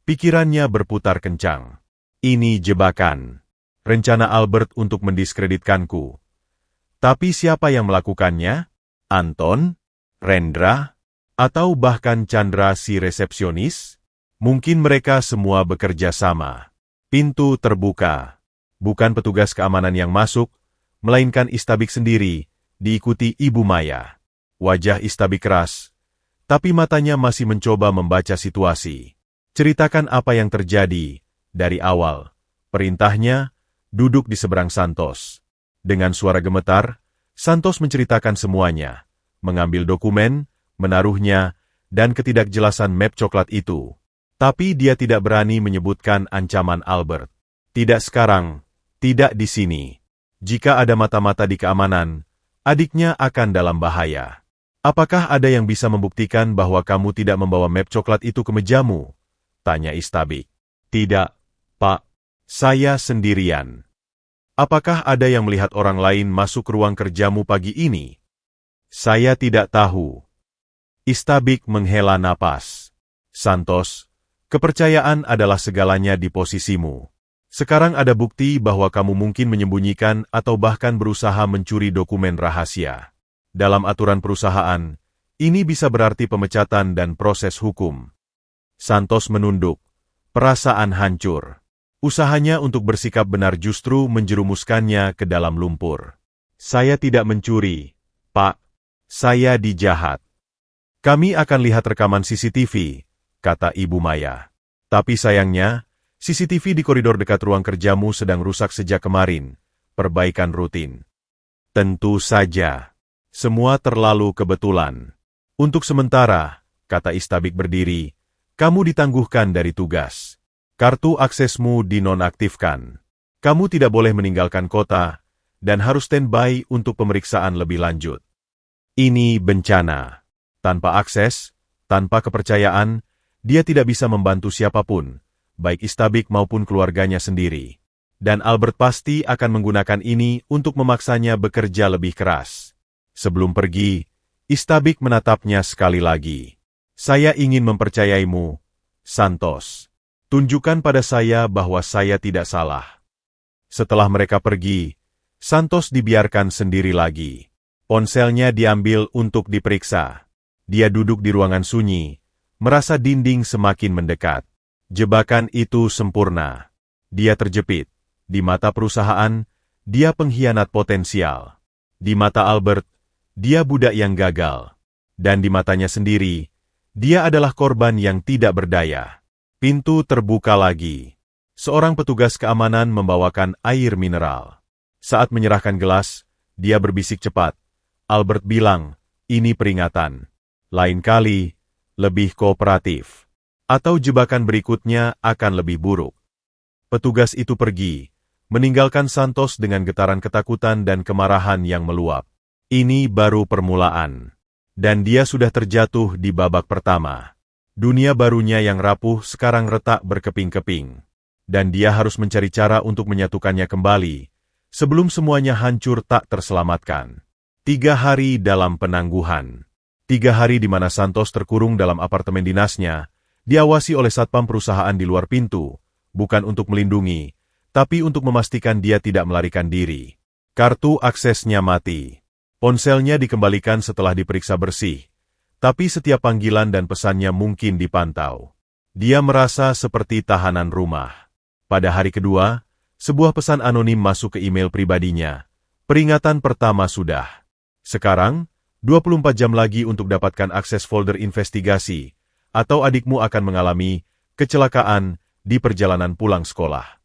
Pikirannya berputar kencang. Ini jebakan. Rencana Albert untuk mendiskreditkanku. Tapi siapa yang melakukannya? Anton? Rendra? Atau bahkan Chandra si resepsionis? Mungkin mereka semua bekerja sama. Pintu terbuka. Bukan petugas keamanan yang masuk, melainkan Istabik sendiri, diikuti Ibu Maya. Wajah Istabik keras, tapi matanya masih mencoba membaca situasi. Ceritakan apa yang terjadi dari awal. Perintahnya, duduk di seberang Santos. Dengan suara gemetar, Santos menceritakan semuanya. Mengambil dokumen, menaruhnya, dan ketidakjelasan map coklat itu. Tapi dia tidak berani menyebutkan ancaman Albert. Tidak sekarang, tidak di sini. Jika ada mata-mata di keamanan, adiknya akan dalam bahaya. Apakah ada yang bisa membuktikan bahwa kamu tidak membawa map coklat itu ke mejamu? Tanya Istabik. Tidak, Pak. Saya sendirian. Apakah ada yang melihat orang lain masuk ruang kerjamu pagi ini? Saya tidak tahu. Istabik menghela napas. Santos, kepercayaan adalah segalanya di posisimu. Sekarang ada bukti bahwa kamu mungkin menyembunyikan atau bahkan berusaha mencuri dokumen rahasia. Dalam aturan perusahaan, ini bisa berarti pemecatan dan proses hukum. Santos menunduk. Perasaan hancur. Usahanya untuk bersikap benar justru menjerumuskannya ke dalam lumpur. Saya tidak mencuri, Pak. Saya dijahat. Kami akan lihat rekaman CCTV, kata Ibu Maya. Tapi sayangnya, CCTV di koridor dekat ruang kerjamu sedang rusak sejak kemarin. Perbaikan rutin. Tentu saja. Semua terlalu kebetulan. Untuk sementara, kata Istabik berdiri, kamu ditangguhkan dari tugas. Kartu aksesmu dinonaktifkan. Kamu tidak boleh meninggalkan kota, dan harus standby untuk pemeriksaan lebih lanjut. Ini bencana. Tanpa akses, tanpa kepercayaan, dia tidak bisa membantu siapapun, baik Istabik maupun keluarganya sendiri. Dan Albert pasti akan menggunakan ini untuk memaksanya bekerja lebih keras. Sebelum pergi, Istabik menatapnya sekali lagi. Saya ingin mempercayaimu, Santos. Tunjukkan pada saya bahwa saya tidak salah. Setelah mereka pergi, Santos dibiarkan sendiri lagi. Ponselnya diambil untuk diperiksa. Dia duduk di ruangan sunyi, merasa dinding semakin mendekat. Jebakan itu sempurna. Dia terjepit. Di mata perusahaan, dia pengkhianat potensial. Di mata Albert, dia budak yang gagal. Dan di matanya sendiri, dia adalah korban yang tidak berdaya. Pintu terbuka lagi. Seorang petugas keamanan membawakan air mineral. Saat menyerahkan gelas, dia berbisik cepat. Albert bilang, ini peringatan. Lain kali, lebih kooperatif. Atau jebakan berikutnya akan lebih buruk. Petugas itu pergi, meninggalkan Santos dengan getaran ketakutan dan kemarahan yang meluap. Ini baru permulaan. Dan dia sudah terjatuh di babak pertama. Dunia barunya yang rapuh sekarang retak berkeping-keping. Dan dia harus mencari cara untuk menyatukannya kembali, sebelum semuanya hancur tak terselamatkan. 3 hari dalam penangguhan. 3 hari di mana Santos terkurung dalam apartemen dinasnya, diawasi oleh satpam perusahaan di luar pintu, bukan untuk melindungi, tapi untuk memastikan dia tidak melarikan diri. Kartu aksesnya mati. Ponselnya dikembalikan setelah diperiksa bersih, tapi setiap panggilan dan pesannya mungkin dipantau. Dia merasa seperti tahanan rumah. Pada hari kedua, sebuah pesan anonim masuk ke email pribadinya. Peringatan pertama sudah. Sekarang, 24 jam lagi untuk dapatkan akses folder investigasi. atau adikmu akan mengalami kecelakaan di perjalanan pulang sekolah.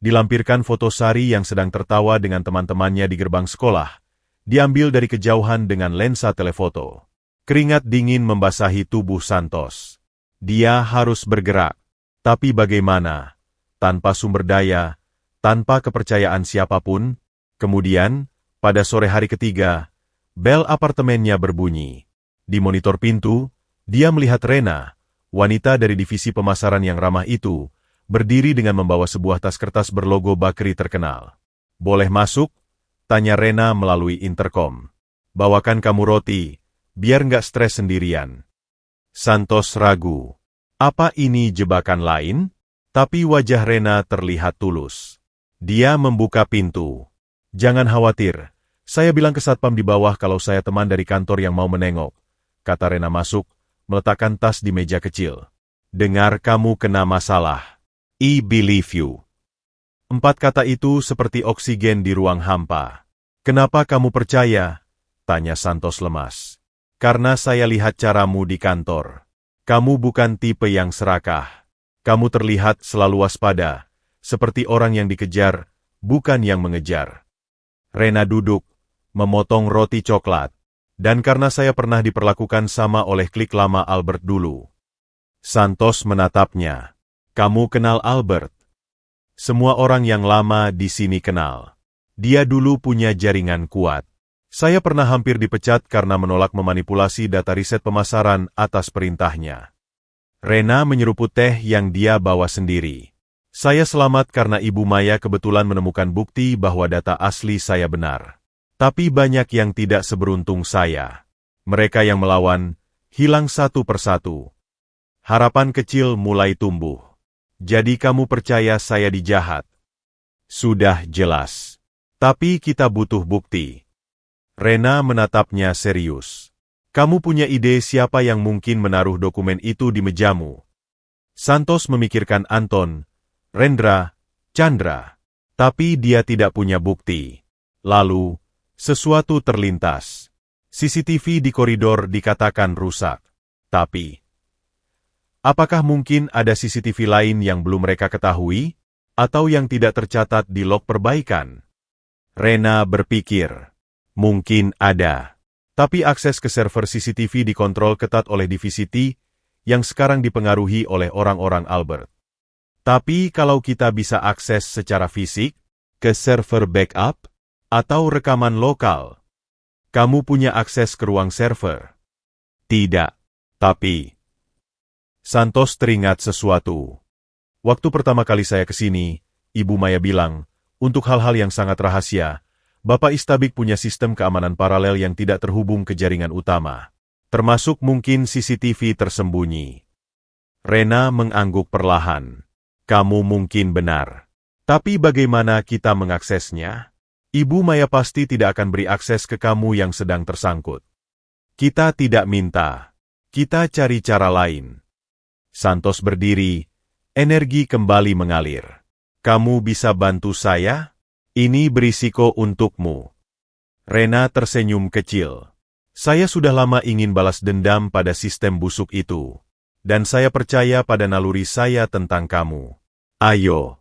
Dilampirkan foto Sari yang sedang tertawa dengan teman-temannya di gerbang sekolah, diambil dari kejauhan dengan lensa telefoto. Keringat dingin membasahi tubuh Santos. Dia harus bergerak. Tapi bagaimana? Tanpa sumber daya, tanpa kepercayaan siapapun. Kemudian, pada sore hari ketiga, bel apartemennya berbunyi. Di monitor pintu, dia melihat Rena, wanita dari divisi pemasaran yang ramah itu, berdiri dengan membawa sebuah tas kertas berlogo bakery terkenal. "Boleh masuk?" tanya Rena melalui interkom. "Bawakan kamu roti, biar nggak stres sendirian." Santos ragu. Apa ini jebakan lain? Tapi wajah Rena terlihat tulus. Dia membuka pintu. "Jangan khawatir, saya bilang ke satpam di bawah kalau saya teman dari kantor yang mau menengok," kata Rena masuk, meletakkan tas di meja kecil. "Dengar kamu kena masalah. I believe you." 4 kata itu seperti oksigen di ruang hampa. "Kenapa kamu percaya?" tanya Santos lemas. "Karena saya lihat caramu di kantor. Kamu bukan tipe yang serakah. Kamu terlihat selalu waspada, seperti orang yang dikejar, bukan yang mengejar." Rena duduk, memotong roti coklat. "Dan karena saya pernah diperlakukan sama oleh klik lama Albert dulu." Santos menatapnya. "Kamu kenal Albert?" "Semua orang yang lama di sini kenal. Dia dulu punya jaringan kuat. Saya pernah hampir dipecat karena menolak memanipulasi data riset pemasaran atas perintahnya." Rena menyeruput teh yang dia bawa sendiri. "Saya selamat karena Ibu Maya kebetulan menemukan bukti bahwa data asli saya benar. Tapi banyak yang tidak seberuntung saya. Mereka yang melawan, hilang satu persatu. Harapan kecil mulai tumbuh. Jadi kamu percaya saya dijahat?" "Sudah jelas. Tapi kita butuh bukti." Rena menatapnya serius. "Kamu punya ide siapa yang mungkin menaruh dokumen itu di mejamu?" Santos memikirkan Anton, Rendra, Chandra. Tapi dia tidak punya bukti. Lalu, sesuatu terlintas. CCTV di koridor dikatakan rusak. Tapi, apakah mungkin ada CCTV lain yang belum mereka ketahui? Atau yang tidak tercatat di log perbaikan? Rena berpikir, mungkin ada. Tapi akses ke server CCTV dikontrol ketat oleh divisi T, yang sekarang dipengaruhi oleh orang-orang Albert. Tapi kalau kita bisa akses secara fisik, ke server backup, atau rekaman lokal, kamu punya akses ke ruang server? Tidak. Tapi, Santos teringat sesuatu. "Waktu pertama kali saya ke sini, Ibu Maya bilang, untuk hal-hal yang sangat rahasia, Bapak Istabik punya sistem keamanan paralel yang tidak terhubung ke jaringan utama. Termasuk mungkin CCTV tersembunyi." Rena mengangguk perlahan. "Kamu mungkin benar. Tapi bagaimana kita mengaksesnya? Ibu Maya pasti tidak akan beri akses ke kamu yang sedang tersangkut." "Kita tidak minta. Kita cari cara lain." Santos berdiri, energi kembali mengalir. "Kamu bisa bantu saya? Ini berisiko untukmu." Rena tersenyum kecil. "Saya sudah lama ingin balas dendam pada sistem busuk itu. Dan saya percaya pada naluri saya tentang kamu. Ayo."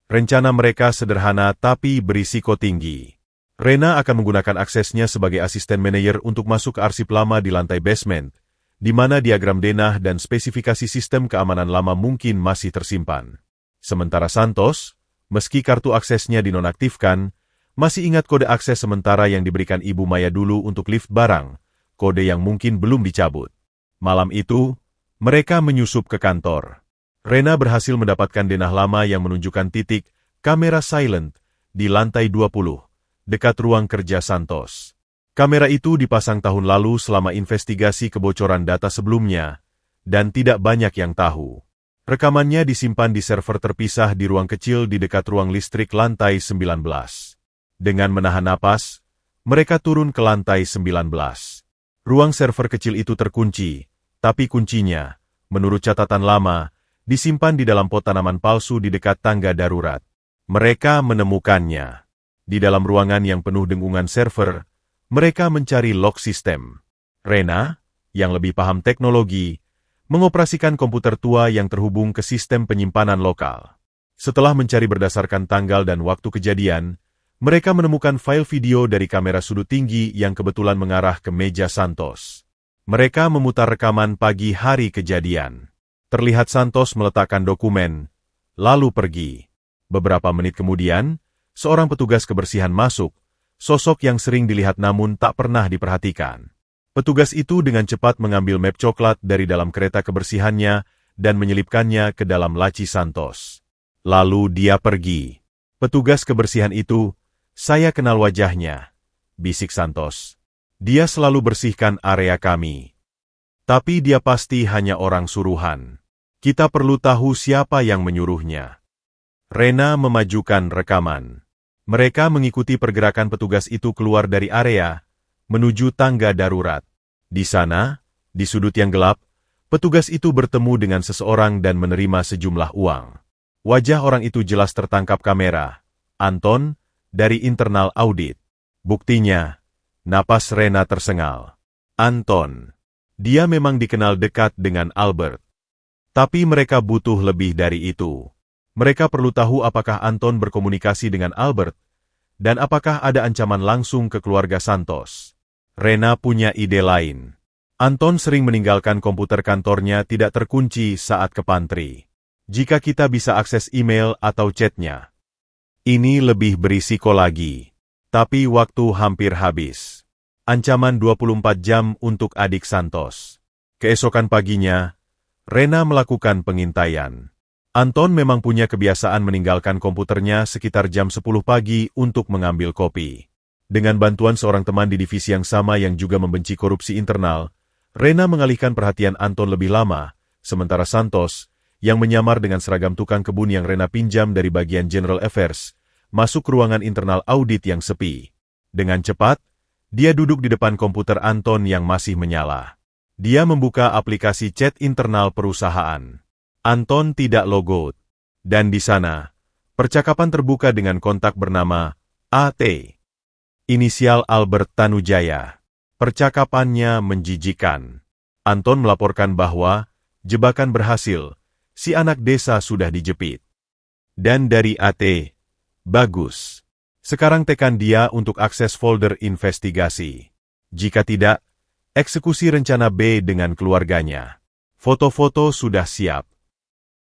Rencana mereka sederhana tapi berisiko tinggi. Rena akan menggunakan aksesnya sebagai asisten manajer untuk masuk ke arsip lama di lantai basement, di mana diagram denah dan spesifikasi sistem keamanan lama mungkin masih tersimpan. Sementara Santos, meski kartu aksesnya dinonaktifkan, masih ingat kode akses sementara yang diberikan Ibu Maya dulu untuk lift barang, kode yang mungkin belum dicabut. Malam itu, mereka menyusup ke kantor. Rena berhasil mendapatkan denah lama yang menunjukkan titik kamera silent di lantai 20, dekat ruang kerja Santos. Kamera itu dipasang tahun lalu selama investigasi kebocoran data sebelumnya, dan tidak banyak yang tahu. Rekamannya disimpan di server terpisah di ruang kecil di dekat ruang listrik lantai 19. Dengan menahan napas, mereka turun ke lantai 19. Ruang server kecil itu terkunci, tapi kuncinya, menurut catatan lama, disimpan di dalam pot tanaman palsu di dekat tangga darurat. Mereka menemukannya. Di dalam ruangan yang penuh dengungan server, mereka mencari log sistem. Rena, yang lebih paham teknologi, mengoperasikan komputer tua yang terhubung ke sistem penyimpanan lokal. Setelah mencari berdasarkan tanggal dan waktu kejadian, mereka menemukan file video dari kamera sudut tinggi yang kebetulan mengarah ke meja Santos. Mereka memutar rekaman pagi hari kejadian. Terlihat Santos meletakkan dokumen, lalu pergi. Beberapa menit kemudian, seorang petugas kebersihan masuk, sosok yang sering dilihat namun tak pernah diperhatikan. Petugas itu dengan cepat mengambil map coklat dari dalam kereta kebersihannya dan menyelipkannya ke dalam laci Santos. Lalu dia pergi. Petugas kebersihan itu, "Saya kenal wajahnya," bisik Santos. "Dia selalu bersihkan area kami. Tapi dia pasti hanya orang suruhan. Kita perlu tahu siapa yang menyuruhnya." Rena memajukan rekaman. Mereka mengikuti pergerakan petugas itu keluar dari area, menuju tangga darurat. Di sana, di sudut yang gelap, petugas itu bertemu dengan seseorang dan menerima sejumlah uang. Wajah orang itu jelas tertangkap kamera. Anton, dari internal audit. Buktinya, napas Rena tersengal. Anton. Dia memang dikenal dekat dengan Albert. Tapi mereka butuh lebih dari itu. Mereka perlu tahu apakah Anton berkomunikasi dengan Albert, dan apakah ada ancaman langsung ke keluarga Santos. Rena punya ide lain. Anton sering meninggalkan komputer kantornya tidak terkunci saat ke pantry. Jika kita bisa akses email atau chatnya. Ini lebih berisiko lagi. Tapi waktu hampir habis. Ancaman 24 jam untuk adik Santos. Keesokan paginya, Rena melakukan pengintaian. Anton memang punya kebiasaan meninggalkan komputernya sekitar jam 10 pagi untuk mengambil kopi. Dengan bantuan seorang teman di divisi yang sama yang juga membenci korupsi internal, Rena mengalihkan perhatian Anton lebih lama, sementara Santos, yang menyamar dengan seragam tukang kebun yang Rena pinjam dari bagian General Affairs, masuk ke ruangan internal audit yang sepi. Dengan cepat, dia duduk di depan komputer Anton yang masih menyala. Dia membuka aplikasi chat internal perusahaan. Anton tidak logout. Dan di sana, percakapan terbuka dengan kontak bernama AT. Inisial Albert Tanujaya. Percakapannya menjijikan. Anton melaporkan bahwa jebakan berhasil, si anak desa sudah dijepit. Dan dari AT, bagus. Sekarang tekan dia untuk akses folder investigasi. Jika tidak, eksekusi rencana B dengan keluarganya. Foto-foto sudah siap.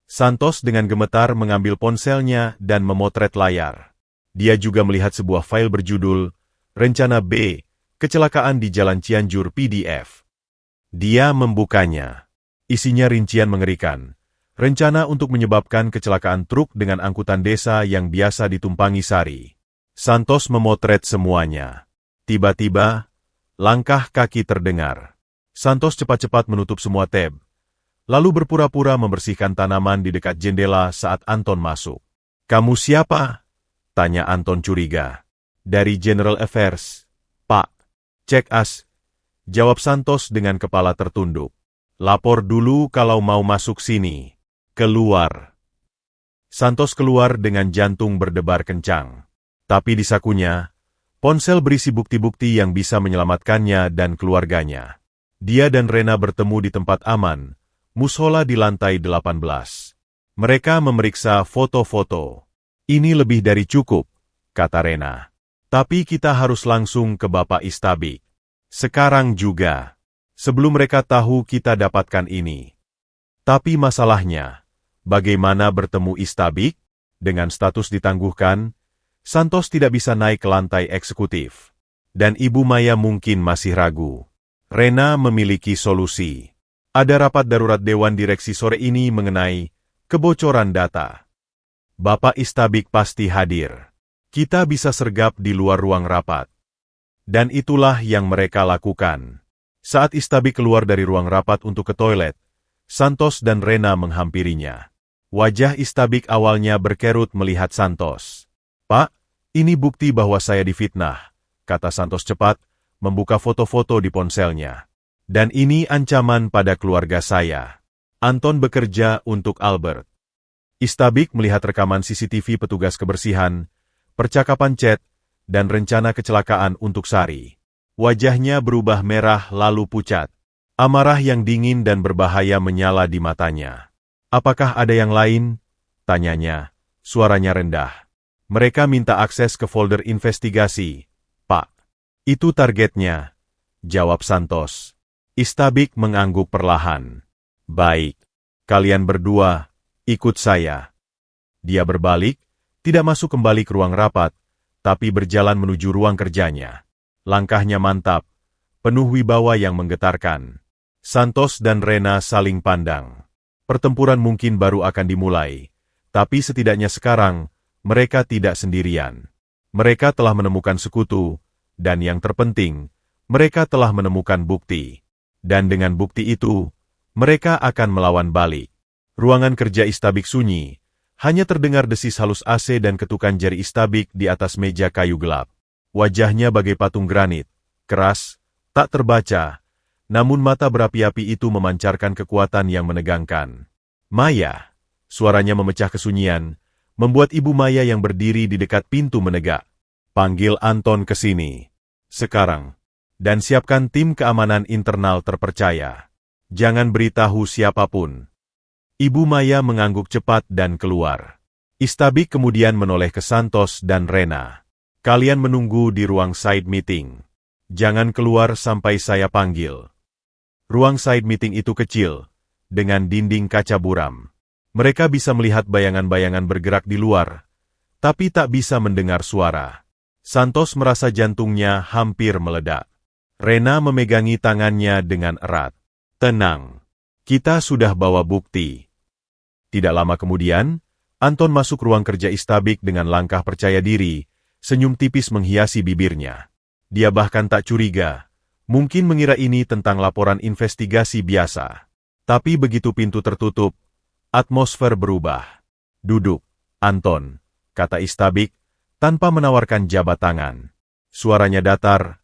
Santos dengan gemetar mengambil ponselnya dan memotret layar. Dia juga melihat sebuah file berjudul Rencana B, Kecelakaan di Jalan Cianjur PDF. Dia membukanya. Isinya rincian mengerikan. Rencana untuk menyebabkan kecelakaan truk dengan angkutan desa yang biasa ditumpangi Sari. Santos memotret semuanya. Tiba-tiba, langkah kaki terdengar. Santos cepat-cepat menutup semua tab. Lalu berpura-pura membersihkan tanaman di dekat jendela saat Anton masuk. "Kamu siapa?" tanya Anton curiga. "Dari General Affairs, Pak." "Cek as," jawab Santos dengan kepala tertunduk. "Lapor dulu kalau mau masuk sini." "Keluar." Santos keluar dengan jantung berdebar kencang. Tapi di sakunya, ponsel berisi bukti-bukti yang bisa menyelamatkannya dan keluarganya. Dia dan Rena bertemu di tempat aman, musola di lantai 18. Mereka memeriksa foto-foto. "Ini lebih dari cukup," kata Rena. "Tapi kita harus langsung ke Bapak Istabik. Sekarang juga. Sebelum mereka tahu kita dapatkan ini." Tapi masalahnya, bagaimana bertemu Istabik? Dengan status ditangguhkan, Santos tidak bisa naik ke lantai eksekutif. Dan Ibu Maya mungkin masih ragu. Rena memiliki solusi. Ada rapat darurat Dewan Direksi sore ini mengenai kebocoran data. Bapak Istabik pasti hadir. Kita bisa sergap di luar ruang rapat. Dan itulah yang mereka lakukan. Saat Istabik keluar dari ruang rapat untuk ke toilet, Santos dan Rena menghampirinya. Wajah Istabik awalnya berkerut melihat Santos. "Pak, ini bukti bahwa saya difitnah," kata Santos cepat, membuka foto-foto di ponselnya. "Dan ini ancaman pada keluarga saya. Anton bekerja untuk Albert." Istabik melihat rekaman CCTV petugas kebersihan, percakapan chat, dan rencana kecelakaan untuk Sari. Wajahnya berubah merah lalu pucat. Amarah yang dingin dan berbahaya menyala di matanya. Apakah ada yang lain? Tanyanya, suaranya rendah. Mereka minta akses ke folder investigasi, Pak. Itu targetnya, jawab Santos. Istabik mengangguk perlahan. Baik, kalian berdua, ikut saya. Dia berbalik, tidak masuk kembali ke ruang rapat, tapi berjalan menuju ruang kerjanya. Langkahnya mantap, penuh wibawa yang menggetarkan. Santos dan Rena saling pandang. Pertempuran mungkin baru akan dimulai, tapi setidaknya sekarang, mereka tidak sendirian. Mereka telah menemukan sekutu, dan yang terpenting, mereka telah menemukan bukti. Dan dengan bukti itu, mereka akan melawan balik. Ruangan kerja Istabik sunyi, hanya terdengar desis halus AC dan ketukan jari Istabik di atas meja kayu gelap. Wajahnya bagai patung granit, keras, tak terbaca, namun mata berapi-api itu memancarkan kekuatan yang menegangkan. Maya, suaranya memecah kesunyian, membuat Ibu Maya yang berdiri di dekat pintu menegak. Panggil Anton ke sini. Sekarang. Dan siapkan tim keamanan internal terpercaya. Jangan beritahu siapapun. Ibu Maya mengangguk cepat dan keluar. Istabik kemudian menoleh ke Santos dan Rena. Kalian menunggu di ruang side meeting. Jangan keluar sampai saya panggil. Ruang side meeting itu kecil, dengan dinding kaca buram. Mereka bisa melihat bayangan-bayangan bergerak di luar, tapi tak bisa mendengar suara. Santos merasa jantungnya hampir meledak. Rena memegangi tangannya dengan erat. Tenang, kita sudah bawa bukti. Tidak lama kemudian, Anton masuk ruang kerja Istabik dengan langkah percaya diri, senyum tipis menghiasi bibirnya. Dia bahkan tak curiga, mungkin mengira ini tentang laporan investigasi biasa. Tapi begitu pintu tertutup, atmosfer berubah. Duduk, Anton, kata Istabik, tanpa menawarkan jabat tangan. Suaranya datar,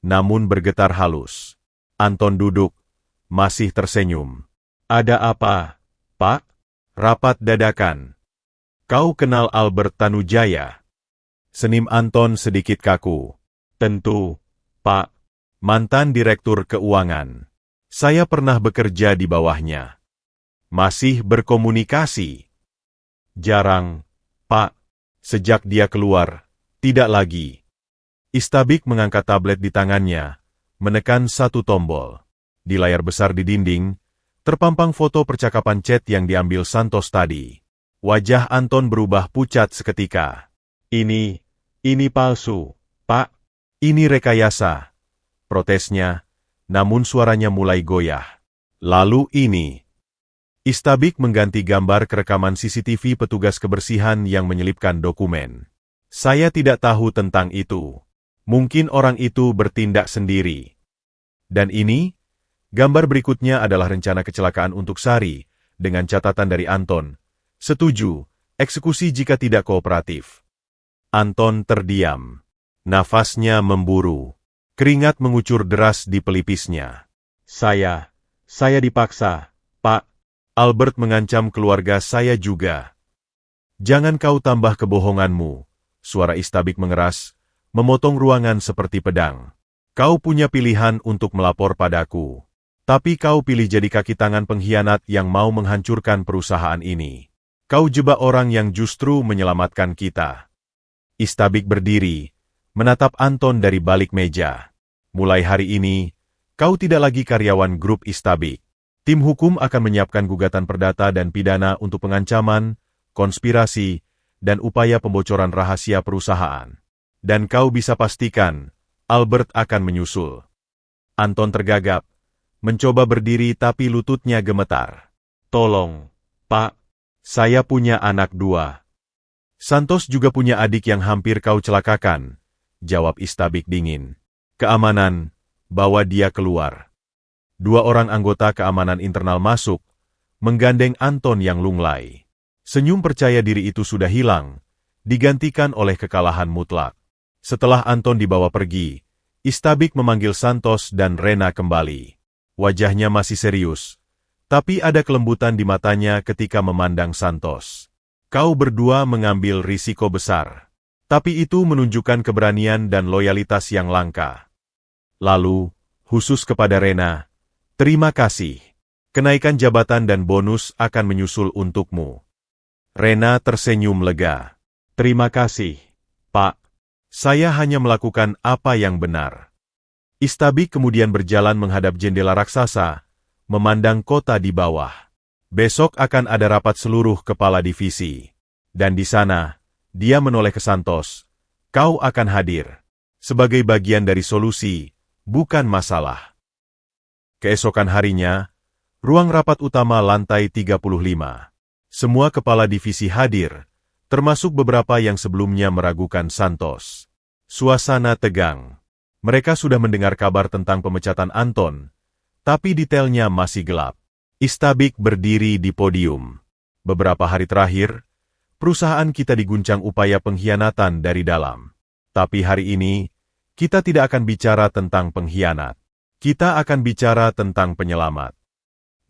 namun bergetar halus. Anton duduk, masih tersenyum. Ada apa, Pak? Rapat dadakan. Kau kenal Albert Tanujaya? Senyum Anton sedikit kaku. Tentu, Pak. Mantan Direktur Keuangan. Saya pernah bekerja di bawahnya. Masih berkomunikasi? Jarang, Pak. Sejak dia keluar, tidak lagi. Istabik mengangkat tablet di tangannya, menekan satu tombol. Di layar besar di dinding, terpampang foto percakapan chat yang diambil Santos tadi. Wajah Anton berubah pucat seketika. Ini palsu, Pak. Ini rekayasa. Protesnya, namun suaranya mulai goyah. Lalu ini. Istabik mengganti gambar ke rekaman CCTV petugas kebersihan yang menyelipkan dokumen. Saya tidak tahu tentang itu. Mungkin orang itu bertindak sendiri. Dan ini, gambar berikutnya adalah rencana kecelakaan untuk Sari, dengan catatan dari Anton. Setuju, eksekusi jika tidak kooperatif. Anton terdiam. Nafasnya memburu. Keringat mengucur deras di pelipisnya. Saya dipaksa, Pak. Albert mengancam keluarga saya juga. Jangan kau tambah kebohonganmu. Suara Istabik mengeras, memotong ruangan seperti pedang. Kau punya pilihan untuk melapor padaku. Tapi kau pilih jadi kaki tangan pengkhianat yang mau menghancurkan perusahaan ini. Kau jebak orang yang justru menyelamatkan kita. Istabik berdiri, menatap Anton dari balik meja. Mulai hari ini, kau tidak lagi karyawan grup Istabik. Tim hukum akan menyiapkan gugatan perdata dan pidana untuk pengancaman, konspirasi, dan upaya pembocoran rahasia perusahaan. Dan kau bisa pastikan, Albert akan menyusul. Anton tergagap, mencoba berdiri tapi lututnya gemetar. Tolong, Pak, saya punya anak 2. Santos juga punya adik yang hampir kau celakakan, jawab Istabik dingin. Keamanan, bawa dia keluar. 2 orang anggota keamanan internal masuk, menggandeng Anton yang lunglai. Senyum percaya diri itu sudah hilang, digantikan oleh kekalahan mutlak. Setelah Anton dibawa pergi, Istabik memanggil Santos dan Rena kembali. Wajahnya masih serius, tapi ada kelembutan di matanya ketika memandang Santos. Kau berdua mengambil risiko besar, tapi itu menunjukkan keberanian dan loyalitas yang langka. Lalu, khusus kepada Rena, Terima kasih. Kenaikan jabatan dan bonus akan menyusul untukmu. Rena tersenyum lega. Terima kasih, Pak. Saya hanya melakukan apa yang benar. Istabik kemudian berjalan menghadap jendela raksasa, memandang kota di bawah. Besok akan ada rapat seluruh kepala divisi. Dan di sana, dia menoleh ke Santos. Kau akan hadir. Sebagai bagian dari solusi, bukan masalah. Keesokan harinya, ruang rapat utama lantai 35. Semua kepala divisi hadir, termasuk beberapa yang sebelumnya meragukan Santos. Suasana tegang. Mereka sudah mendengar kabar tentang pemecatan Anton, tapi detailnya masih gelap. Istabik berdiri di podium. Beberapa hari terakhir, perusahaan kita diguncang upaya pengkhianatan dari dalam. Tapi hari ini, kita tidak akan bicara tentang pengkhianat. Kita akan bicara tentang penyelamat.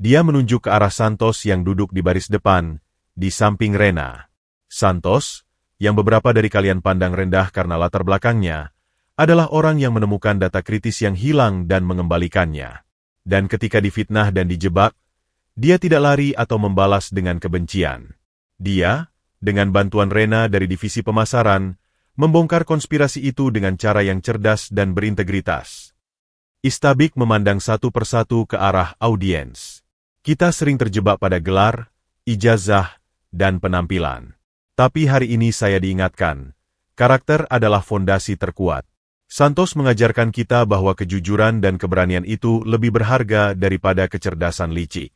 Dia menunjuk ke arah Santos yang duduk di baris depan, di samping Rena. Santos, yang beberapa dari kalian pandang rendah karena latar belakangnya, adalah orang yang menemukan data kritis yang hilang dan mengembalikannya. Dan ketika difitnah dan dijebak, dia tidak lari atau membalas dengan kebencian. Dia, dengan bantuan Rena dari divisi pemasaran, membongkar konspirasi itu dengan cara yang cerdas dan berintegritas. Istabik memandang satu persatu ke arah audiens. Kita sering terjebak pada gelar, ijazah, dan penampilan. Tapi hari ini saya diingatkan, karakter adalah fondasi terkuat. Santos mengajarkan kita bahwa kejujuran dan keberanian itu lebih berharga daripada kecerdasan licik.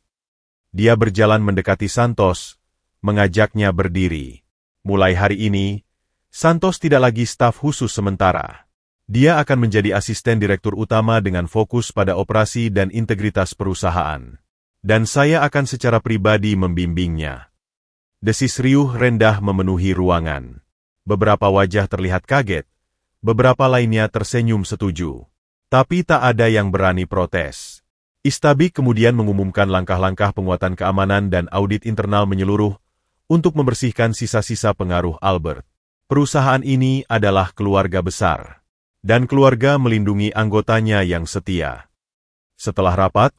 Dia berjalan mendekati Santos, mengajaknya berdiri. Mulai hari ini, Santos tidak lagi staf khusus sementara. Dia akan menjadi asisten direktur utama dengan fokus pada operasi dan integritas perusahaan. Dan saya akan secara pribadi membimbingnya. Desis riuh rendah memenuhi ruangan. Beberapa wajah terlihat kaget. Beberapa lainnya tersenyum setuju. Tapi tak ada yang berani protes. Istabik kemudian mengumumkan langkah-langkah penguatan keamanan dan audit internal menyeluruh untuk membersihkan sisa-sisa pengaruh Albert. Perusahaan ini adalah keluarga besar. Dan keluarga melindungi anggotanya yang setia. Setelah rapat,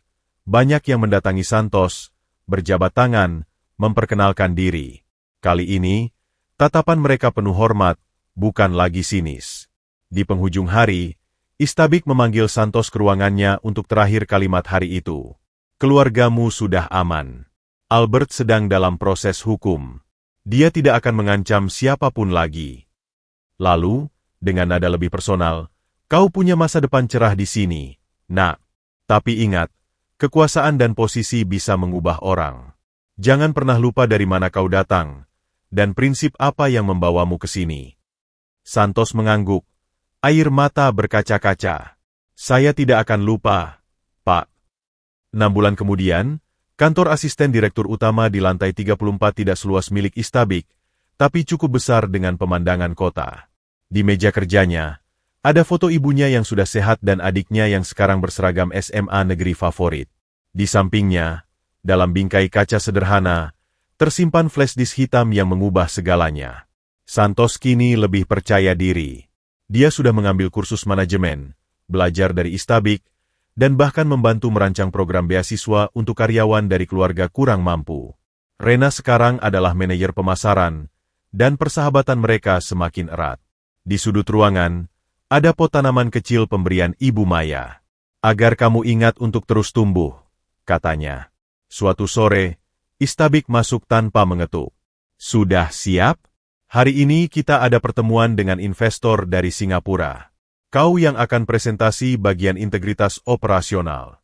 banyak yang mendatangi Santos, berjabat tangan, memperkenalkan diri. Kali ini, tatapan mereka penuh hormat, bukan lagi sinis. Di penghujung hari, Istabik memanggil Santos ke ruangannya untuk terakhir kalimat hari itu. Keluargamu sudah aman. Albert sedang dalam proses hukum. Dia tidak akan mengancam siapapun lagi. Lalu, dengan nada lebih personal, kau punya masa depan cerah di sini, nak. Tapi ingat, kekuasaan dan posisi bisa mengubah orang. Jangan pernah lupa dari mana kau datang, dan prinsip apa yang membawamu ke sini. Santos mengangguk. Air mata berkaca-kaca. Saya tidak akan lupa, Pak. 6 bulan kemudian, kantor asisten direktur utama di lantai 34 tidak seluas milik Istabik, tapi cukup besar dengan pemandangan kota. Di meja kerjanya, ada foto ibunya yang sudah sehat dan adiknya yang sekarang berseragam SMA negeri favorit. Di sampingnya, dalam bingkai kaca sederhana, tersimpan flash disk hitam yang mengubah segalanya. Santos kini lebih percaya diri. Dia sudah mengambil kursus manajemen, belajar dari Istabik, dan bahkan membantu merancang program beasiswa untuk karyawan dari keluarga kurang mampu. Rena sekarang adalah manajer pemasaran, dan persahabatan mereka semakin erat. Di sudut ruangan, ada pot tanaman kecil pemberian Ibu Maya. Agar kamu ingat untuk terus tumbuh, katanya. Suatu sore, Istabik masuk tanpa mengetuk. Sudah siap? Hari ini kita ada pertemuan dengan investor dari Singapura. Kau yang akan presentasi bagian integritas operasional.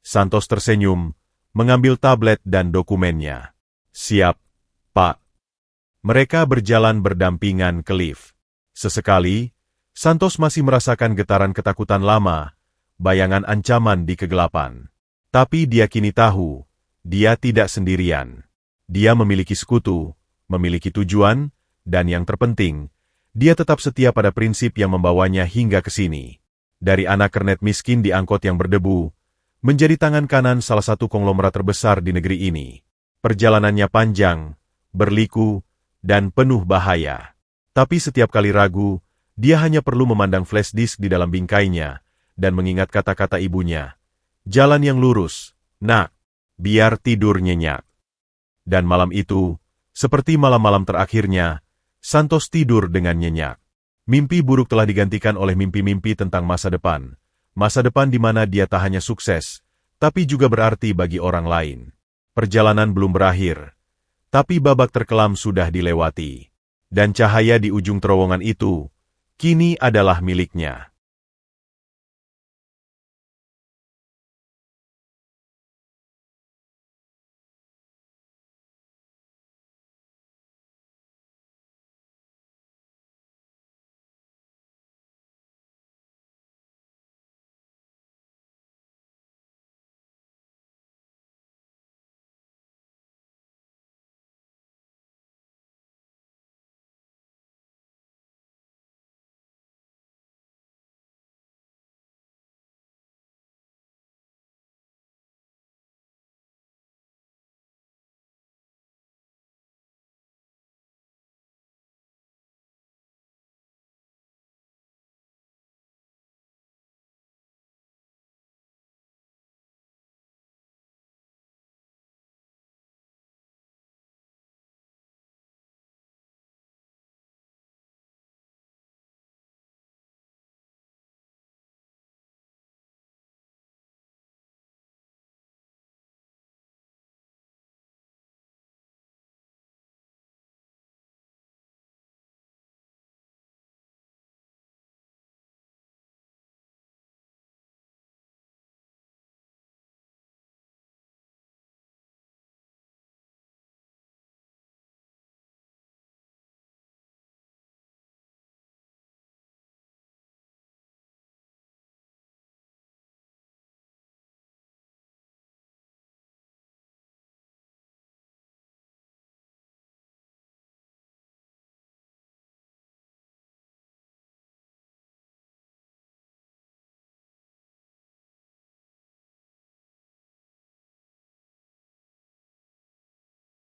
Santos tersenyum, mengambil tablet dan dokumennya. Siap, Pak. Mereka berjalan berdampingan ke lift. Sesekali, Santos masih merasakan getaran ketakutan lama, bayangan ancaman di kegelapan. Tapi dia kini tahu, dia tidak sendirian. Dia memiliki sekutu, memiliki tujuan, dan yang terpenting, dia tetap setia pada prinsip yang membawanya hingga ke sini. Dari anak kernet miskin di angkot yang berdebu, menjadi tangan kanan salah satu konglomerat terbesar di negeri ini. Perjalanannya panjang, berliku, dan penuh bahaya. Tapi setiap kali ragu, dia hanya perlu memandang flash disk di dalam bingkainya, dan mengingat kata-kata ibunya. Jalan yang lurus, nak, biar tidur nyenyak. Dan malam itu, seperti malam-malam terakhirnya, Santos tidur dengan nyenyak. Mimpi buruk telah digantikan oleh mimpi-mimpi tentang masa depan. Masa depan di mana dia tak hanya sukses, tapi juga berarti bagi orang lain. Perjalanan belum berakhir, tapi babak terkelam sudah dilewati. Dan cahaya di ujung terowongan itu, kini adalah miliknya.